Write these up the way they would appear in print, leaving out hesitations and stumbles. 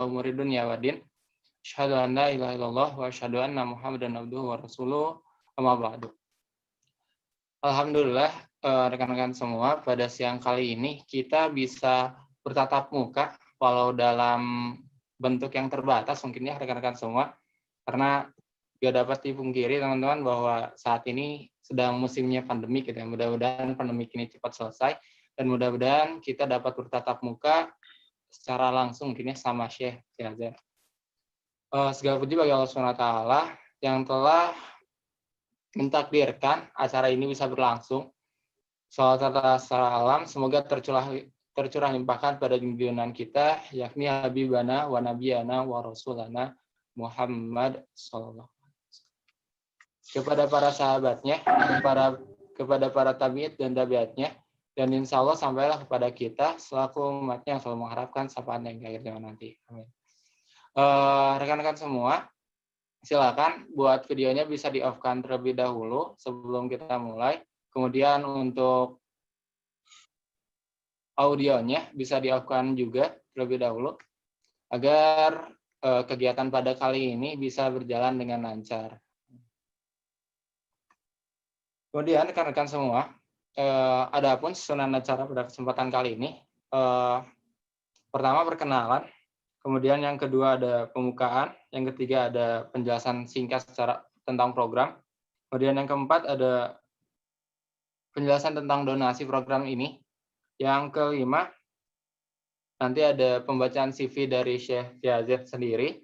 umuri dunya waddin. Asyhadu an la ilaha illallah wa asyhadu anna Muhammadan abduhu wa rasuluh. Amma ba'du. Alhamdulillah, rekan-rekan semua, pada siang kali ini kita bisa bertatap muka walau dalam bentuk yang terbatas mungkin ya rekan-rekan semua, karena gak dapat dipungkiri teman-teman bahwa saat ini sedang musimnya pandemi gitu ya. Mudah-mudahan pandemi ini cepat selesai dan mudah-mudahan kita dapat bertatap muka secara langsung mungkin ya sama Syekh Yazan. Segala puji bagi Allah SWT yang telah mentakdirkan acara ini bisa berlangsung. Salawat salam semoga tercurah limpahkan pada junjungan kita, yakni Habibana wa Nabiyana wa Rasulana Muhammad sallallahu alaihi wasallam. Kepada para sahabatnya, kepada para tabi'in dan tabi'atnya, dan insya Allah sampailah kepada kita selaku umatnya yang selalu mengharapkan sapaan yang akhir zaman nanti. Amin. Rekan-rekan semua, silakan buat videonya bisa di-off-kan terlebih dahulu sebelum kita mulai. Kemudian untuk audionya bisa di-off-kan juga terlebih dahulu agar kegiatan pada kali ini bisa berjalan dengan lancar. Kemudian rekan-rekan semua, adapun susunan acara pada kesempatan kali ini, pertama perkenalan, kemudian yang kedua ada pembukaan, yang ketiga ada penjelasan singkat tentang program, kemudian yang keempat ada penjelasan tentang donasi program ini, yang kelima nanti ada pembacaan CV dari Syekh Yazid sendiri,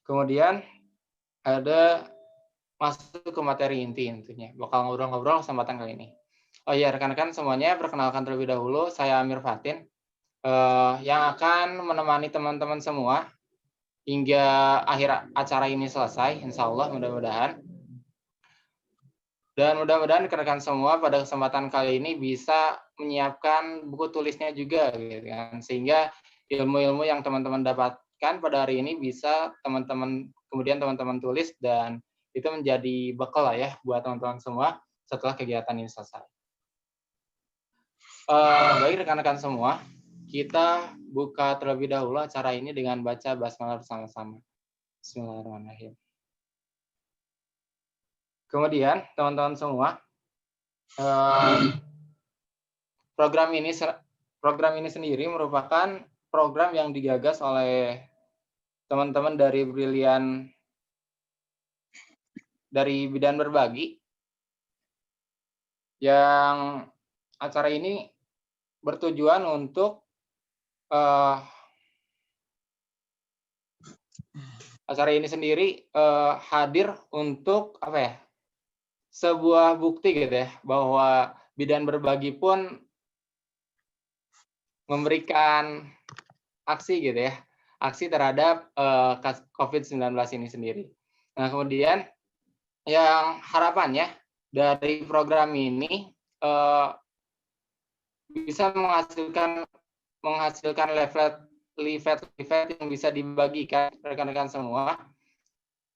kemudian ada masuk ke materi inti intinya, bakal ngobrol-ngobrol kesempatan kali ini. Oh iya rekan-rekan semuanya, perkenalkan terlebih dahulu, saya Amir Fatin, yang akan menemani teman-teman semua hingga akhir acara ini selesai, insya Allah mudah-mudahan. Dan mudah-mudahan rekan-rekan semua pada kesempatan kali ini bisa menyiapkan buku tulisnya juga, gitu kan, sehingga ilmu-ilmu yang teman-teman dapatkan pada hari ini bisa kemudian teman-teman tulis dan itu menjadi bekal lah ya buat teman-teman semua setelah kegiatan ini selesai. Baik rekan-rekan semua, kita buka terlebih dahulu acara ini dengan baca basmalah bersama-sama. Bismillahirrahmanirrahim. Kemudian teman-teman semua, program ini sendiri merupakan program yang digagas oleh teman-teman dari Bidan Berbagi, yang acara ini bertujuan untuk acara ini sendiri hadir untuk apa ya, sebuah bukti gitu ya, bahwa Bidan Berbagi pun memberikan aksi gitu ya, aksi terhadap COVID-19 ini sendiri. Nah kemudian yang harapannya dari program ini bisa menghasilkan leaflet yang bisa dibagikan rekan-rekan semua,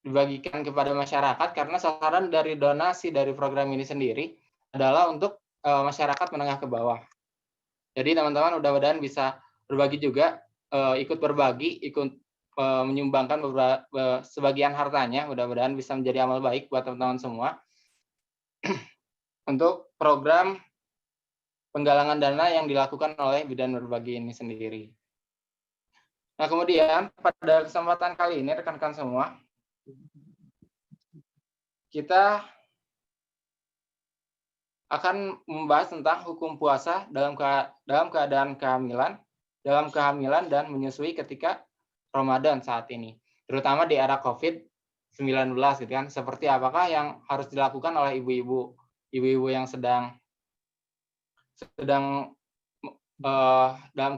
dibagikan kepada masyarakat, karena sasaran dari donasi dari program ini sendiri adalah untuk masyarakat menengah ke bawah. Jadi teman-teman mudah-mudahan bisa berbagi juga, ikut berbagi, ikut menyumbangkan sebagian hartanya, mudah-mudahan bisa menjadi amal baik buat teman-teman semua untuk program penggalangan dana yang dilakukan oleh Bidan Berbagi ini sendiri. Nah kemudian pada kesempatan kali ini rekan-rekan semua, kita akan membahas tentang hukum puasa dalam keadaan kehamilan dan menyusui ketika Ramadan saat ini, terutama di era COVID-19 gitu kan. Seperti apakah yang harus dilakukan oleh ibu-ibu yang sedang dalam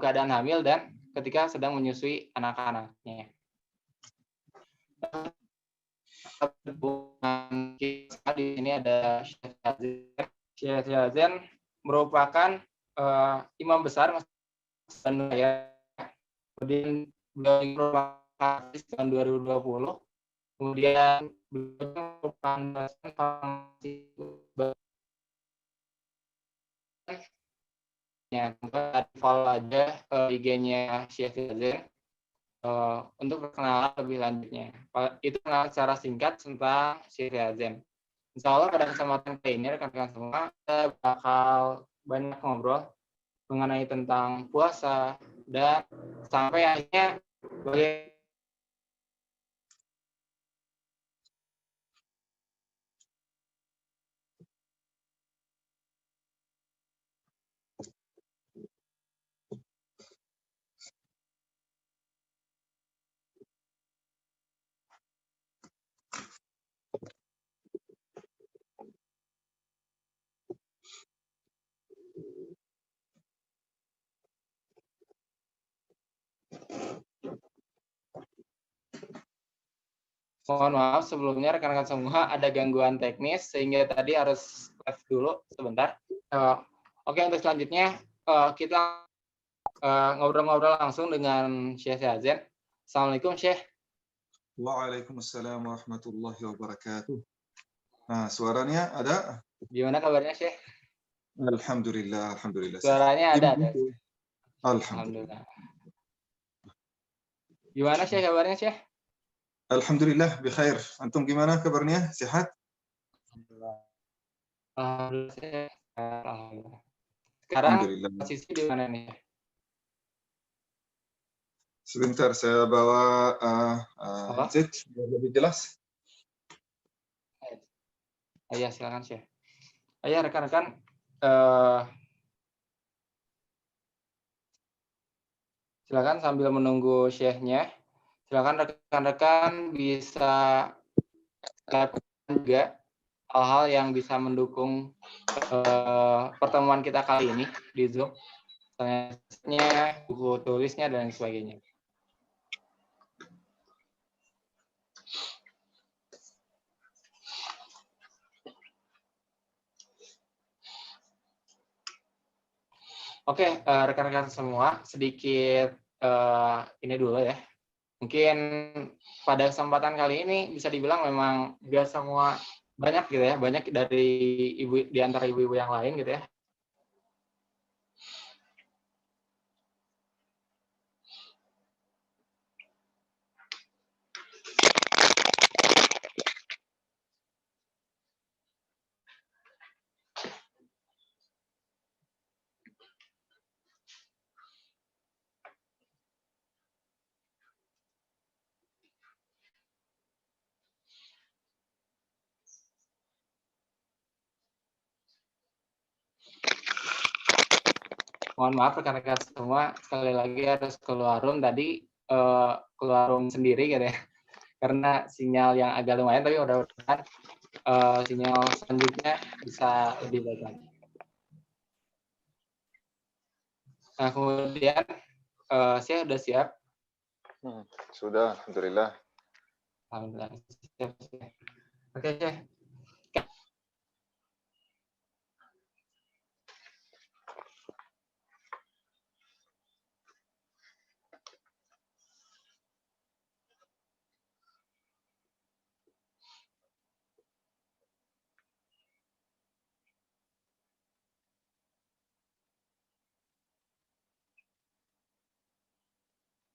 keadaan hamil dan ketika sedang menyusui anak-anaknya. Di sini ada Syekh Yazan, merupakan imam besar ya. Kemudian beliau merupakan tahun 2020. Kemudian beliau merupakan ya, follow aja IG-nya Syekh Yazan. untuk perkenalan lebih lanjutnya. Itu secara singkat tentang Syekh Yazin. Insya Allah pada kesempatan kali ini rekan-rekan semua kita bakal banyak ngobrol mengenai tentang puasa dan sampai akhirnya bagaimana. Mohon maaf sebelumnya rekan-rekan semua ada gangguan teknis sehingga tadi harus live dulu sebentar. Oke, untuk selanjutnya kita ngobrol-ngobrol langsung dengan Syekh Yazin. Assalamualaikum Syekh. Waalaikumsalam warahmatullahi wabarakatuh. Nah, suaranya ada? Gimana kabarnya Syekh? Alhamdulillah, alhamdulillah. Suaranya ada. Alhamdulillah. Gimana Syekh kabarnya Syekh? Alhamdulillah, bikhair. Antum gimana kabarnya? Sehat? Alhamdulillah. Sekarang posisi di mana nih? Sebentar, saya bawa headset biar lebih jelas. Iya, silakan Syekh. Ayo rekan-rekan, silakan sambil menunggu Syekhnya. Silakan rekan-rekan bisa lakukan juga hal-hal yang bisa mendukung pertemuan kita kali ini di Zoom. Misalnya buku tulisnya dan sebagainya. Oke, rekan-rekan semua, sedikit ini dulu ya. Mungkin pada kesempatan kali ini bisa dibilang memang nggak semua banyak gitu ya, banyak dari ibu di antara ibu-ibu yang lain gitu ya. Mohon maaf rekan-rekan semua, sekali lagi harus keluar room tadi, keluar room sendiri gitu ya, karena sinyal yang agak lumayan, tapi mudah-mudahan sinyal selanjutnya bisa lebih baik lagi. Nah, kemudian saya sudah siap. Sudah, alhamdulillah. Alhamdulillah. Siap. Oke, Syekh.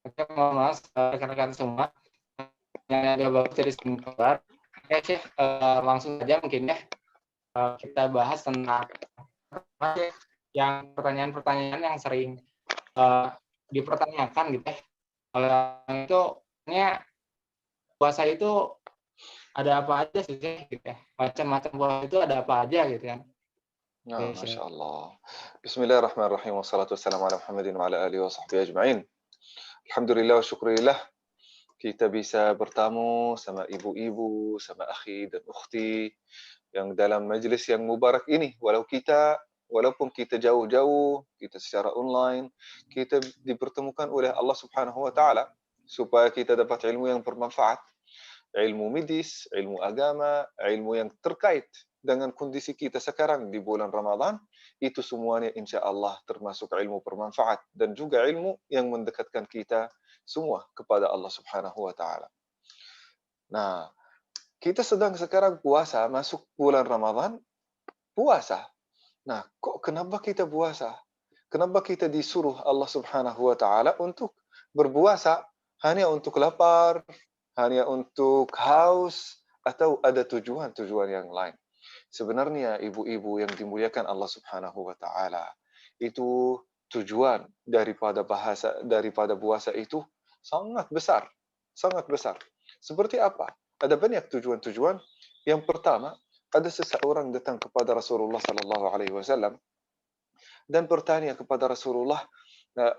Oke, mohon maaf rekan-rekan semua yang agak bagus dari sebentar. Oke, Syekh, langsung saja mungkin ya kita bahas tentang yang pertanyaan-pertanyaan yang sering dipertanyakan gitu ya. Itu puasa itu ada apa aja sih gitu ya? Macam-macam puasa itu ada apa aja gitu kan? Nah, Masya Allah. Bismillahirrahmanirrahim. Wassalatu wassalamu ala Muhammadin wa ala alihi wa sahbihi ajma'in. Alhamdulillah wa syukurillah. Kita bisa bertamu sama ibu-ibu, sama akhi dan ukhti yang dalam majlis yang mubarak ini. Walaupun kita jauh-jauh, kita secara online, kita dipertemukan oleh Allah Subhanahu wa taala supaya kita dapat ilmu yang bermanfaat. Ilmu medis, ilmu agama, ilmu yang terkait dengan kondisi kita sekarang di bulan Ramadan, itu semuanya insya Allah termasuk ilmu bermanfaat dan juga ilmu yang mendekatkan kita semua kepada Allah Subhanahu wa taala. Nah, kita sedang sekarang puasa, masuk bulan Ramadan, puasa. Nah, kenapa kita puasa? Kenapa kita disuruh Allah Subhanahu wa taala untuk berpuasa? Hanya untuk lapar, hanya untuk haus, atau ada tujuan-tujuan yang lain. Sebenarnya ibu-ibu yang dimuliakan Allah Subhanahu wa taala, itu tujuan daripada puasa itu sangat besar, sangat besar. Seperti apa? Ada banyak tujuan-tujuan. Yang pertama, ada seseorang datang kepada Rasulullah sallallahu alaihi wasallam dan bertanya kepada Rasulullah,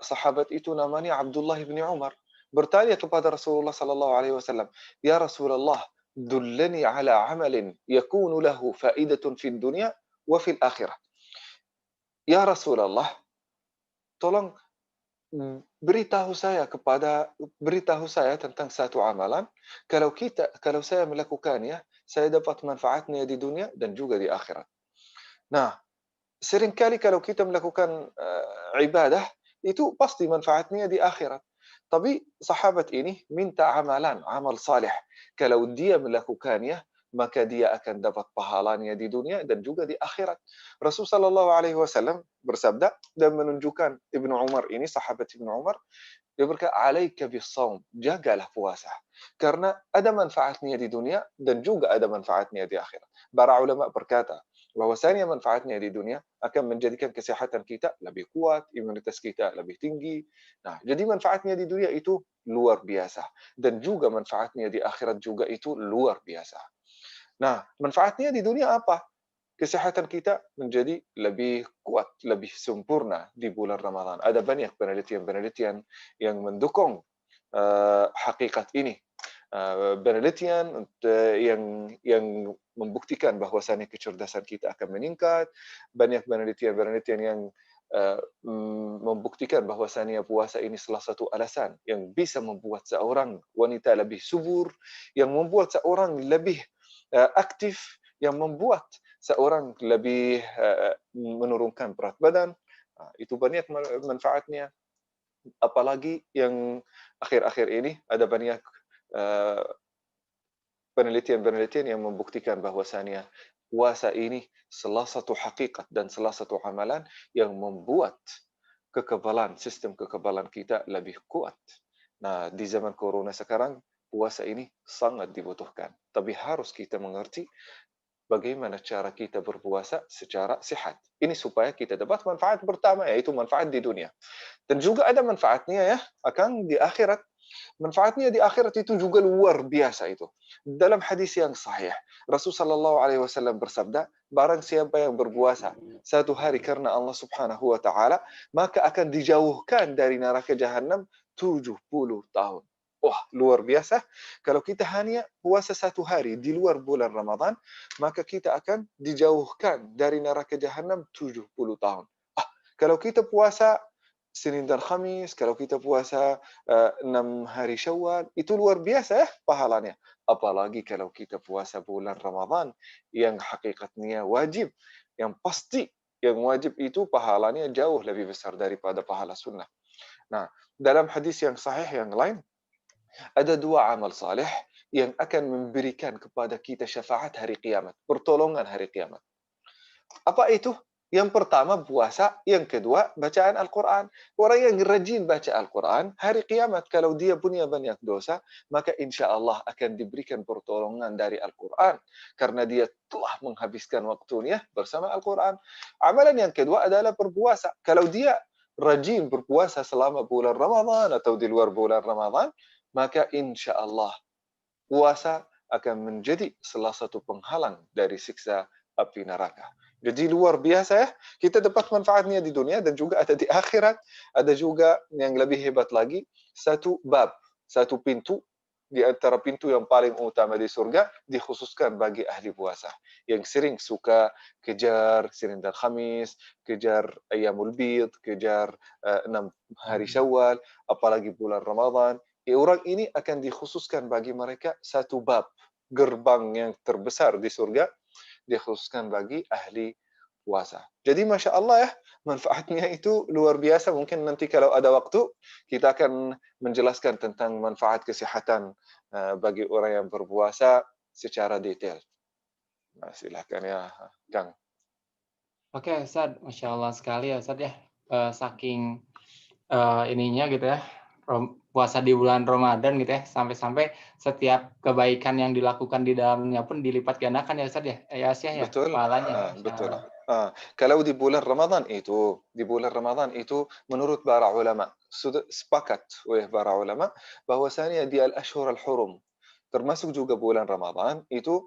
sahabat itu namanya Abdullah bin Umar, bertanya kepada Rasulullah sallallahu alaihi wasallam, "Ya Rasulullah, dullani ala amalin yakunu lahu faidatun fid dunya wa fil akhirah." Ya Rasulullah, tolong beritahu saya tentang satu amalan, kalau saya melakukannya, saya dapat manfaatnya di dunia dan juga di akhirat. Nah, seringkali kalau kita melakukan ibadah, itu pasti manfaatnya di akhirat. Tapi sahabat ini minta amalan, amal saleh. Kalau dia melakukannya, maka dia akan dapat pahalanya di dunia dan juga di akhirat. Rasul sallallahu alaihi wasallam bersabda dan menunjukkan Ibnu Umar ini, sahabat Ibnu Umar, dia berkata, "Alaika bis-shaum", jagalah puasa. Karena ada manfaatnya di dunia dan juga ada manfaatnya di akhirat. Para ulama berkata, bahwasanya manfaatnya di dunia akan menjadikan kesehatan kita lebih kuat, imunitas kita lebih tinggi. Nah, jadi manfaatnya di dunia itu luar biasa dan juga manfaatnya di akhirat juga itu luar biasa. Nah, manfaatnya di dunia apa? Kesehatan kita menjadi lebih kuat, lebih sempurna di bulan Ramadan. Ada banyak penelitian-penelitian yang mendukung hakikat ini. Penelitian yang membuktikan bahwasannya kecerdasan kita akan meningkat. Banyak penelitian-penelitian yang membuktikan bahwasannya puasa ini salah satu alasan yang bisa membuat seorang wanita lebih subur, yang membuat seorang lebih aktif, yang membuat seorang lebih menurunkan berat badan. Itu banyak manfaatnya. Apalagi yang akhir-akhir ini ada banyak eh, penelitian-penelitian yang membuktikan bahwasannya puasa ini salah satu hakikat dan salah satu amalan yang membuat sistem kekebalan kita lebih kuat. Nah, di zaman corona sekarang, puasa ini sangat dibutuhkan. Tapi harus kita mengerti bagaimana cara kita berpuasa secara sehat. Ini supaya kita dapat manfaat pertama, yaitu manfaat di dunia. Dan juga ada manfaatnya ya, akan di akhirat. Manfaatnya di akhirat itu juga luar biasa itu. Dalam hadis yang sahih, Rasul sallallahu alaihi wasallam bersabda, barang siapa yang berpuasa satu hari karena Allah Subhanahu wa taala, maka akan dijauhkan dari neraka jahanam 70 tahun. Wah, luar biasa. Kalau kita hanya puasa satu hari di luar bulan Ramadan, maka kita akan dijauhkan dari neraka jahanam 70 tahun. Kalau kita puasa Senin dan Khamis, kalau kita puasa 6 hari Syawal, itu luar biasa ya pahalanya. Apalagi kalau kita puasa bulan Ramadan yang hakikatnya wajib, yang pasti yang wajib itu pahalanya jauh lebih besar daripada pahala sunnah. Nah, dalam hadis yang sahih yang lain, ada dua amal saleh yang akan memberikan kepada kita syafaat hari kiamat, pertolongan hari kiamat. Apa itu? Yang pertama puasa, yang kedua bacaan Al-Quran. Orang yang rajin baca Al-Quran, hari kiamat kalau dia punya banyak dosa, maka insya Allah akan diberikan pertolongan dari Al-Quran. Karena dia telah menghabiskan waktunya bersama Al-Quran. Amalan yang kedua adalah berpuasa. Kalau dia rajin berpuasa selama bulan Ramadan atau di luar bulan Ramadan, maka insya Allah puasa akan menjadi salah satu penghalang dari siksa api neraka. Jadi luar biasa ya, kita dapat manfaatnya di dunia dan juga ada di akhirat. Ada juga yang lebih hebat lagi, satu bab, satu pintu di antara pintu yang paling utama di surga dikhususkan bagi ahli puasa yang sering suka kejar Senin dan Khamis, kejar Ayyamul Bid, kejar 6 hari Syawal, apalagi bulan Ramadan. Orang ini akan dikhususkan bagi mereka satu bab, gerbang yang terbesar di surga dikhususkan bagi ahli puasa. Jadi Masya Allah ya, manfaatnya itu luar biasa. Mungkin nanti kalau ada waktu, kita akan menjelaskan tentang manfaat kesehatan bagi orang yang berpuasa secara detail. Nah, silakan ya, Kang. Oke, Ustaz, Masya Allah sekali ya, Ustaz ya. Saking ininya gitu ya, puasa di bulan Ramadan gitu ya, sampai-sampai setiap kebaikan yang dilakukan di dalamnya pun dilipat gandakan ya Ustaz ya? Ya Syekh ya, Betul, pahalanya. betul. Masyaallah. Kalau di bulan Ramadan itu menurut para ulama, sudah sepakat oleh para ulama bahwasanya di al-ashhur al-hurum, termasuk juga bulan Ramadan itu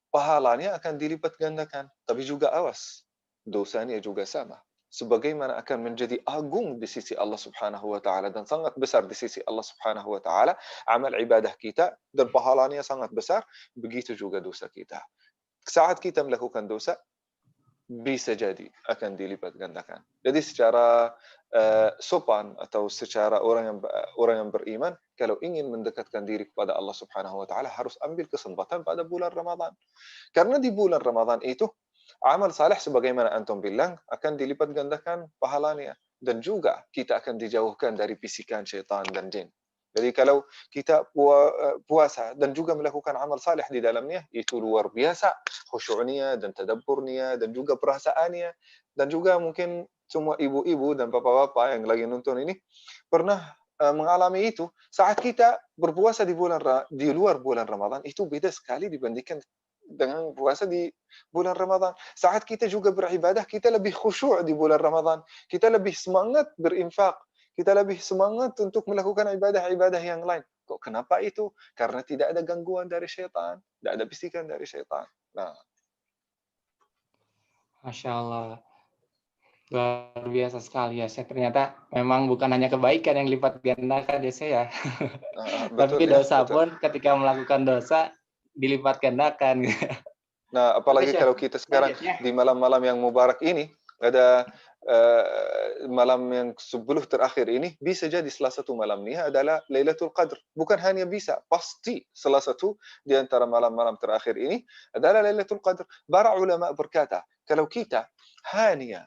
pahalanya akan dilipat gandakan, tapi juga awas, dosanya juga sama. Sebagaimana akan menjadi agung di sisi Allah Subhanahu wa taala dan sangat besar di sisi Allah Subhanahu wa taala amal ibadah kita dan pahalanya sangat besar, begitu juga dosa kita. Saat kita melakukan dosa, bisa jadi akan dilipat gandakan. Jadi secara sopan atau secara orang yang beriman, kalau ingin mendekatkan diri kepada Allah Subhanahu wa taala harus ambil kesempatan pada bulan Ramadan. Karena di bulan Ramadan itu amal saleh sebagaimana antum bilang akan dilipat gandakan pahalanya dan juga kita akan dijauhkan dari bisikan syaitan dan jin. Jadi kalau kita puasa dan juga melakukan amal saleh di dalamnya, itu luar biasa khusyuknya dan tadabburnya dan juga perasaannya. Dan juga mungkin semua ibu-ibu dan bapak-bapak yang lagi nonton ini pernah mengalami itu saat kita berpuasa di luar bulan Ramadan itu beda sekali dibandingkan dengan puasa di bulan Ramadan. Saat kita juga beribadah, kita lebih khusyuk di bulan Ramadan. Kita lebih semangat berinfak. Kita lebih semangat untuk melakukan ibadah-ibadah yang lain. Kok kenapa itu? Karena tidak ada gangguan dari syaitan. Tidak ada bisikan dari syaitan. Nah, Masya Allah. Luar biasa sekali ya Syekh. Ternyata memang bukan hanya kebaikan yang lipat gandakan ya Syekh ya. betul Tapi ya, dosa betul. pun ketika melakukan dosa dilipat gandakan. Nah, Oke apalagi Syekh. kalau kita sekarang Selanjutnya. di malam-malam yang mubarak ini, ada malam yang 10 terakhir ini, bisa jadi salah satu malamnya adalah Lailatul Qadr. Bukan hanya bisa, pasti salah satu di antara malam-malam terakhir ini adalah Lailatul Qadr. Para ulama berkata, kalau kita hanya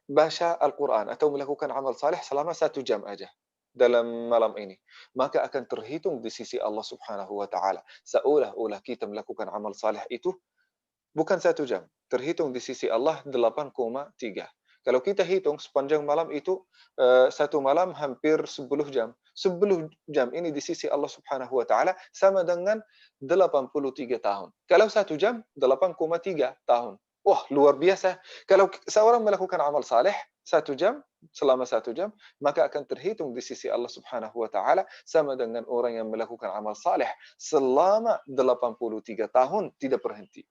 baca Al-Quran atau melakukan amal saleh selama 1 jam aja dalam malam ini, maka akan terhitung di sisi Allah Subhanahu wa taala seolah-olah kita melakukan amal saleh itu bukan 1 jam, terhitung di sisi Allah 8,3. Kalau kita hitung sepanjang malam itu, satu malam hampir 10 jam. 10 jam ini di sisi Allah Subhanahu wa taala sama dengan 83 tahun. Kalau 1 jam, 8,3 tahun. Wah, luar biasa. Kalau seorang melakukan amal saleh 1 jam, selama 1 jam, maka akan terhitung di sisi Allah Subhanahu wa taala sama dengan orang yang melakukan amal saleh selama 83 tahun tidak berhenti.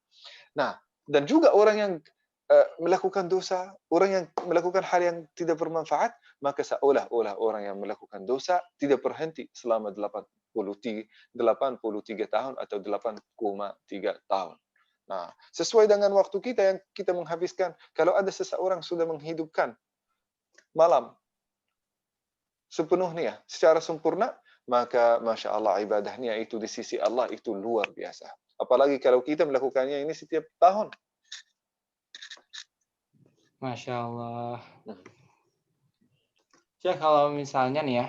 Nah, dan juga orang yang melakukan dosa, orang yang melakukan hal yang tidak bermanfaat, maka seolah-olah orang yang melakukan dosa tidak berhenti selama 83 tahun atau 8,3 tahun. Nah, sesuai dengan waktu kita yang kita menghabiskan, kalau ada seseorang sudah menghidupkan malam sepenuhnya secara sempurna, maka Masya Allah ibadahnya itu di sisi Allah itu luar biasa. Apalagi kalau kita melakukannya ini setiap tahun. Masya Allah. Hmm. Syekh, kalau misalnya nih ya,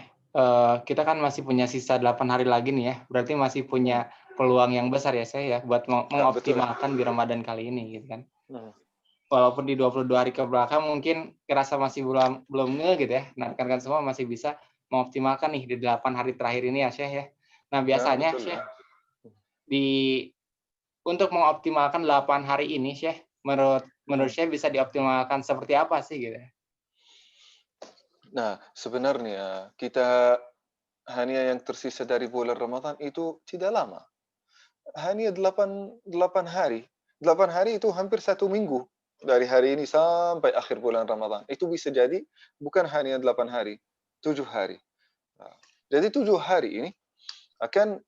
kita kan masih punya sisa 8 hari lagi nih ya, berarti masih punya peluang yang besar ya saya ya, buat Nah, betul. mengoptimalkan di Ramadan kali ini gitu kan. Hmm. Walaupun di 22 hari ke belakang mungkin kerasa masih belum gitu ya. Nah, rekan-rekan semua masih bisa mengoptimalkan nih di 8 hari terakhir ini ya Syekh ya. Nah, Nah, biasanya betul Syekh ya. di untuk mengoptimalkan 8 hari ini Syekh, menurut Syekh bisa dioptimalkan seperti apa sih gitu? Nah, sebenarnya kita hanya yang tersisa dari bulan Ramadan itu tidak lama. Hanya 8 hari. 8 hari itu hampir 1 minggu. Dari hari ini sampai akhir bulan Ramadan. Itu bisa jadi bukan hanya 8 hari, 7 hari. Nah, jadi 7 hari ini akan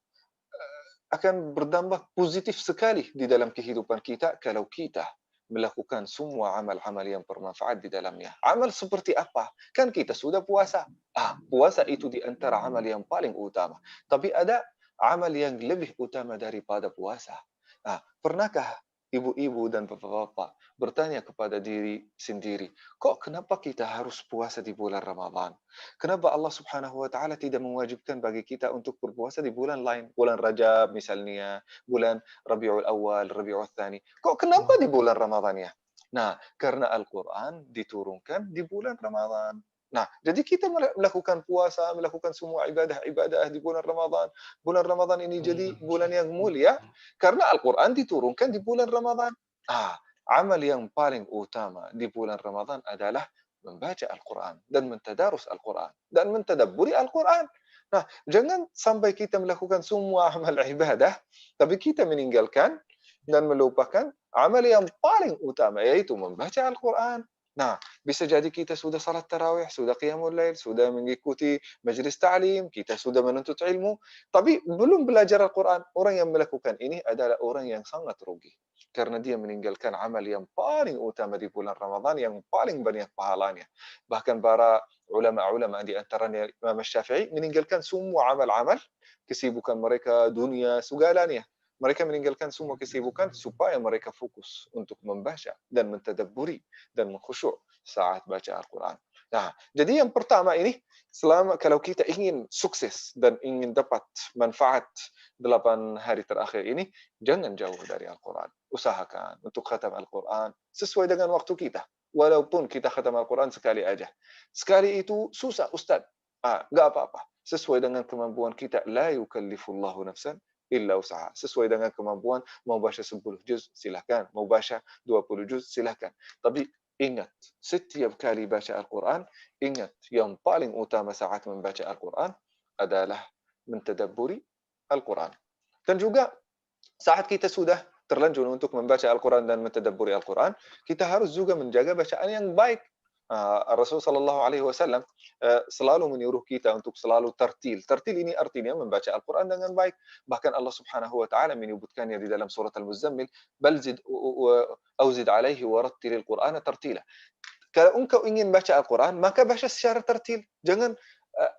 berdampak positif sekali di dalam kehidupan kita kalau kita melakukan semua amal-amal yang bermanfaat di dalamnya. Amal seperti apa? Kan kita sudah puasa. Puasa itu di antara amal yang paling utama. Tapi ada amal yang lebih utama daripada puasa. Pernahkah ibu-ibu dan bapak-bapak bertanya kepada diri sendiri, kok kenapa kita harus puasa di bulan Ramadan? Kenapa Allah Subhanahu wa taala tidak mewajibkan bagi kita untuk berpuasa di bulan lain? Bulan Rajab misalnya, bulan Rabiul Awal, Rabiul Tsani. Kok kenapa di bulan Ramadan ya? Nah, karena Al-Quran diturunkan di bulan Ramadan. Nah, jadi kita melakukan puasa, melakukan semua ibadah-ibadah di bulan Ramadan. Bulan Ramadan ini jadi bulan yang mulia karena Al-Quran diturunkan di bulan Ramadan. Ah, amal yang paling utama di bulan Ramadan adalah membaca Al-Quran dan mentadarus Al-Quran dan mentadabburi Al-Quran. Nah, jangan sampai kita melakukan semua amal ibadah, tapi kita meninggalkan dan melupakan amal yang paling utama, yaitu membaca Al-Quran. Nah, bisa jadi kita sudah salat tarawih, sudah qiyamul lail, sudah mengikuti majlis ta'lim, kita sudah menuntut ilmu, tapi belum belajar Al-Quran. Orang yang melakukan ini adalah orang yang sangat rugi. Karena dia meninggalkan amal yang paling utama di bulan Ramadan, yang paling banyak pahalanya. Bahkan para ulama-ulama di antaranya Imam Syafi'i meninggalkan semua amal-amal, kesibukan mereka, dunia, segalanya. Mereka meninggalkan semua kesibukan supaya mereka fokus untuk membaca dan mentadabburi dan mengkhusyuk saat baca Al-Quran. Nah, jadi yang pertama ini, kalau kita ingin sukses dan ingin dapat manfaat 8 hari terakhir ini, jangan jauh dari Al-Quran. Usahakan untuk khatam Al-Quran sesuai dengan waktu kita. Walaupun kita khatam Al-Quran sekali aja. Sekali itu susah, Ustaz. Nggak apa-apa. Sesuai dengan kemampuan kita. La yukallifullahu nafsan illa usaha. Sesuai dengan kemampuan, mau baca 10 juz, silahkan. Mau baca 20 juz, silahkan. Tapi ingat, setiap kali baca Al-Quran, ingat yang paling utama saat membaca Al-Quran adalah mentadabburi Al-Quran. Dan juga saat kita sudah terlanjur untuk membaca Al-Quran dan mentadabburi Al-Quran, kita harus juga menjaga bacaan yang baik. Rasul sallallahu alaihi wasallam selalu menyuruh kita untuk selalu tartil. Tartil ini artinya membaca Al-Quran dengan baik. Bahkan Allah Subhanahu wa taala menyebutkannya di dalam surat Al-Muzammil, bal zid auzid alaihi wa rattilil Qur'ana tartila. Kalau engkau ingin baca Al-Quran, maka baca secara tartil. Jangan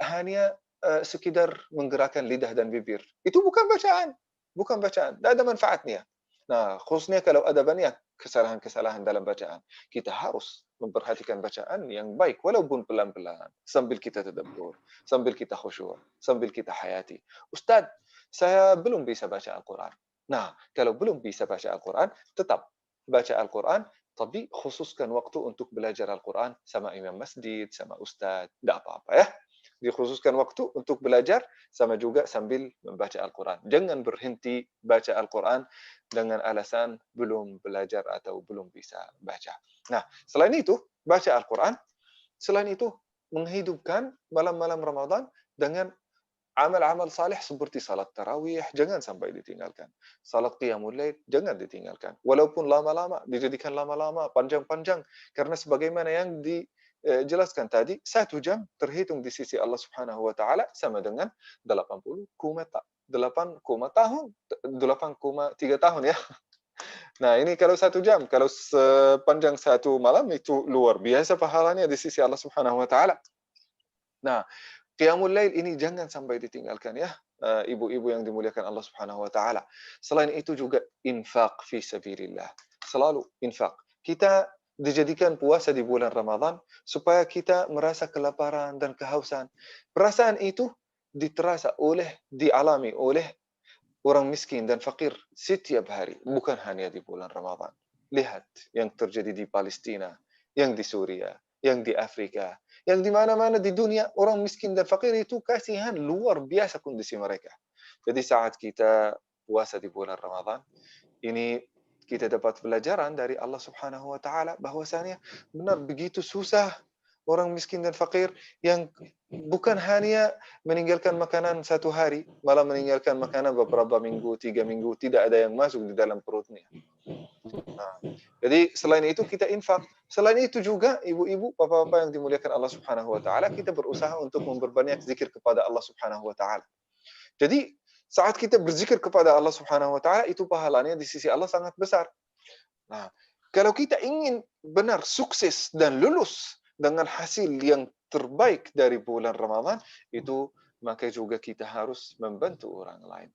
hanya sekedar menggerakkan lidah dan bibir. Itu bukan bacaan. Bukan bacaan. Tidak ada manfaatnya. Nah, khususnya kalau ada banyak kesalahan-kesalahan dalam bacaan. Kita harus memperhatikan bacaan yang baik, walaupun pelan-pelan. Sambil kita tadabbur, sambil kita khusyuk, sambil kita hayati. Ustaz, saya belum bisa baca Al-Quran. Nah, kalau belum bisa baca Al-Quran, tetap baca Al-Quran, tapi khususkan waktu untuk belajar Al-Quran sama imam masjid, sama ustaz. Tidak apa-apa ya. Dikhususkan waktu untuk belajar sama juga sambil membaca Al-Quran. Jangan berhenti baca Al-Quran dengan alasan belum belajar atau belum bisa baca. Nah, selain itu, baca Al-Quran, selain itu menghidupkan malam-malam Ramadan dengan amal-amal saleh seperti salat tarawih, jangan sampai ditinggalkan. Salat qiyamul lail, jangan ditinggalkan. Walaupun lama-lama, dijadikan lama-lama, panjang-panjang. Karena sebagaimana yang dijelaskan tadi, 1 jam terhitung di sisi Allah Subhanahu wa taala sama dengan 80 tahun, 8,3 tahun ya. Nah, ini kalau 1 jam, kalau sepanjang 1 malam itu luar biasa pahalanya di sisi Allah Subhanahu wa taala. Nah, qiyamul lail ini jangan sampai ditinggalkan ya, ibu-ibu yang dimuliakan Allah Subhanahu wa taala. Selain itu juga infak fi sabilillah. Selalu infak. Kita dijadikan puasa di bulan Ramadan supaya kita merasa kelaparan dan kehausan. Perasaan itu dialami oleh orang miskin dan fakir setiap hari, bukan hanya di bulan Ramadan. Lihat yang terjadi di Palestina, yang di Suria, yang di Afrika, yang di mana-mana di dunia, orang miskin dan fakir itu kasihan, luar biasa kondisi mereka. Jadi saat kita puasa di bulan Ramadan, ini kita dapat pelajaran dari Allah Subhanahu wa taala bahwasanya benar begitu susah orang miskin dan fakir yang bukan hanya meninggalkan makanan 1 hari, malah meninggalkan makanan beberapa minggu, 3 minggu, tidak ada yang masuk di dalam perutnya. Nah, jadi selain itu kita infak. Selain itu juga ibu-ibu, bapak-bapak yang dimuliakan Allah Subhanahu wa taala, kita berusaha untuk memperbanyak zikir kepada Allah Subhanahu wa taala. Jadi saat kita berzikir kepada Allah Subhanahu wa taala, itu pahalanya di sisi Allah sangat besar. Nah, kalau kita ingin benar sukses dan lulus dengan hasil yang terbaik dari bulan Ramadan, itu maka juga kita harus membantu orang lain.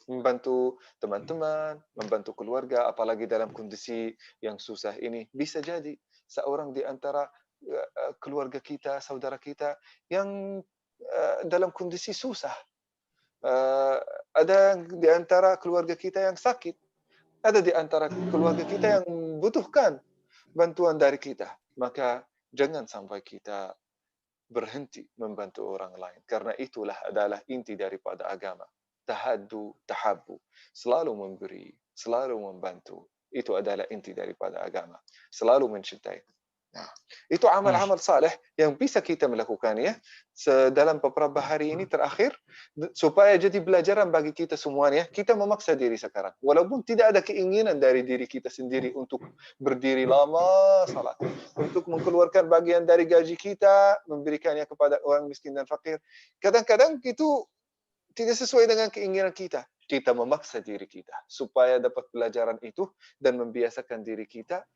Membantu teman-teman, membantu keluarga, apalagi dalam kondisi yang susah ini. Bisa jadi seorang di antara keluarga kita, saudara kita yang dalam kondisi susah. Ada di antara keluarga kita yang sakit. Ada di antara keluarga kita yang membutuhkan bantuan dari kita. Maka jangan sampai kita berhenti membantu orang lain. Karena itulah adalah inti daripada agama. Tahaddu, tahabbu. Selalu memberi, selalu membantu. Itu adalah inti daripada agama. Selalu mencintai. Nah, itu Masya, amal-amal saleh yang bisa kita melakukannya dalam beberapa hari ini terakhir supaya jadi pelajaran bagi kita semuanya. Kita memaksa diri sekarang. Walaupun tidak ada keinginan dari diri kita sendiri untuk berdiri lama salat, untuk mengeluarkan bagian dari gaji kita, memberikannya kepada orang miskin dan fakir. Kadang-kadang itu tidak sesuai dengan keinginan kita. Kita memaksa diri kita supaya dapat pelajaran itu dan membiasakan diri kita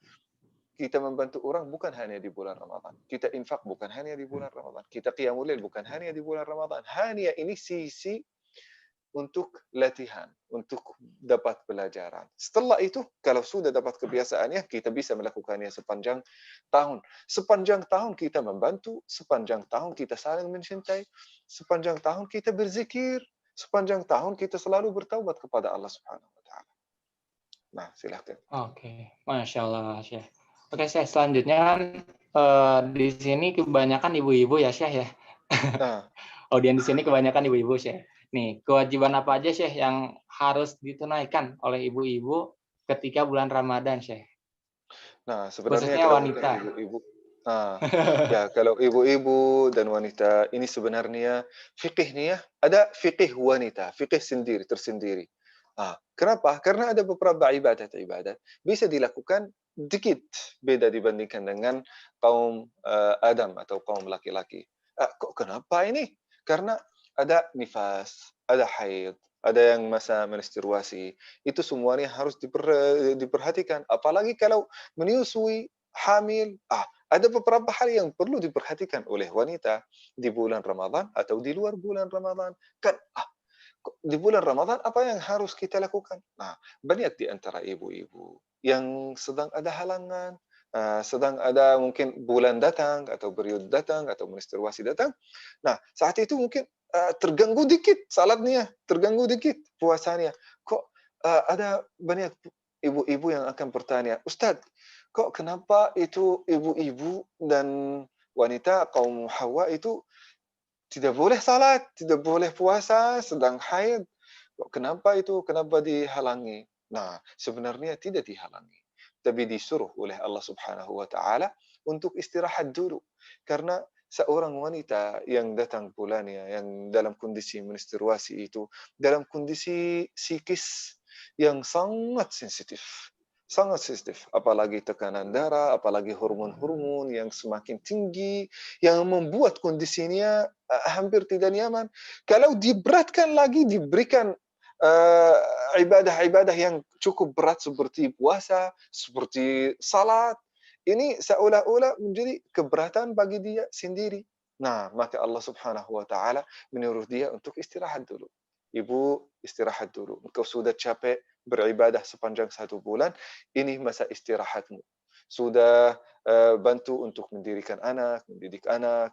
membantu orang bukan hanya di bulan Ramadan. Kita infak bukan hanya di bulan Ramadan. Kita qiyamul lail bukan hanya di bulan Ramadan. Hanya ini sisi untuk latihan, untuk dapat pelajaran. Setelah itu, kalau sudah dapat kebiasaannya, kita bisa melakukannya sepanjang tahun. Sepanjang tahun kita membantu, sepanjang tahun kita saling mencintai, sepanjang tahun kita berzikir, sepanjang tahun kita selalu bertaubat kepada Allah Subhanahu wa taala. Nah, silakan. oke, Masya Allah, Syekh. Oke, Syekh, selanjutnya kan di sini kebanyakan ibu-ibu ya, Syekh ya. Nah, Audiens di sini kebanyakan ibu-ibu, Syekh. Nih, kewajiban apa aja, Syekh, yang harus ditunaikan oleh ibu-ibu ketika bulan Ramadan, Syekh? Nah, sebenarnya Khususnya kalau mungkin wanita. ibu-ibu, ya kalau ibu-ibu dan wanita ini sebenarnya fikihnya ada fikih wanita, fikih sendiri tersendiri. Kenapa? Karena ada beberapa ibadat-ibadat bisa dilakukan dikit beda dibandingkan dengan kaum Adam atau kaum laki-laki. Kok kenapa ini? Karena ada nifas, ada haid, ada yang masa menstruasi, itu semuanya harus diperhatikan. Apalagi kalau menyusui, hamil, ada beberapa hal yang perlu diperhatikan oleh wanita di bulan Ramadan atau di luar bulan Ramadan. Kan, di bulan Ramadan apa yang harus kita lakukan? Nah, banyak di antara ibu-ibu yang sedang ada halangan, sedang ada mungkin bulan datang atau periode datang atau menstruasi datang. Nah, saat itu mungkin terganggu dikit salatnya, terganggu dikit puasanya. Kok ada banyak ibu-ibu yang akan bertanya, Ustadz, kok kenapa itu ibu-ibu dan wanita kaum Hawa itu tidak boleh salat, tidak boleh puasa, sedang haid. Kok kenapa itu? Kenapa dihalangi? Nah, sebenarnya tidak dihalangi. Tapi disuruh oleh Allah Subhanahu wa taala untuk istirahat dulu. Karena seorang wanita yang datang bulannya, yang dalam kondisi menstruasi itu, dalam kondisi psikis yang sangat sensitif, apalagi tekanan darah, apalagi hormon-hormon yang semakin tinggi, yang membuat kondisinya hampir tidak nyaman. Kalau diberatkan lagi, diberikan uh, ibadah-ibadah yang cukup berat seperti puasa, seperti salat, ini seolah-olah menjadi keberatan bagi dia sendiri. Nah, maka Allah Subhanahu wa taala menyuruh dia untuk istirahat dulu. Ibu, istirahat dulu. Engkau sudah capek beribadah sepanjang 1 bulan, ini masa istirahatmu. Sudah bantu untuk mendirikan anak, mendidik anak,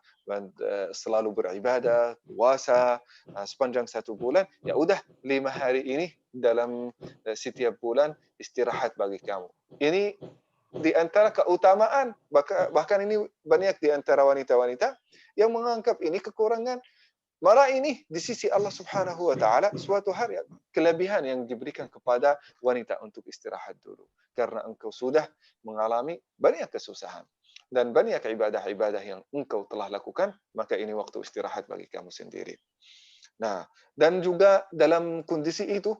selalu beribadah, puasa sepanjang 1 bulan. Ya udah 5 hari ini dalam setiap bulan istirahat bagi kamu. Ini di antara keutamaan, bahkan ini banyak di antara wanita-wanita yang menganggap ini kekurangan. Malah ini di sisi Allah Subhanahu wa taala suatu hal yang kelebihan yang diberikan kepada wanita untuk istirahat dulu. Karena engkau sudah mengalami banyak kesusahan dan banyak ibadah-ibadah yang engkau telah lakukan, maka ini waktu istirahat bagi kamu sendiri. Nah, dan juga dalam kondisi itu,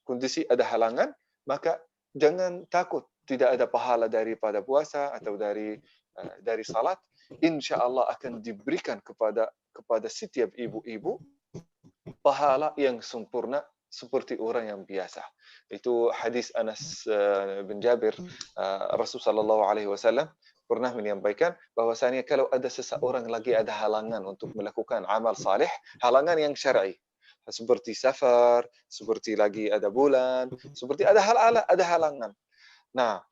kondisi ada halangan, maka jangan takut tidak ada pahala daripada puasa atau dari salat. Insya Allah akan diberikan kepada setiap ibu-ibu pahala yang sempurna seperti orang yang biasa. Itu hadis Anas bin Jabir, Rasul sallallahu alaihi wasallam pernah menyampaikan bahwasanya kalau ada seseorang lagi ada halangan untuk melakukan amal saleh, halangan yang syar'i, seperti safar, seperti lagi ada bulan, seperti ada halangan. Nah,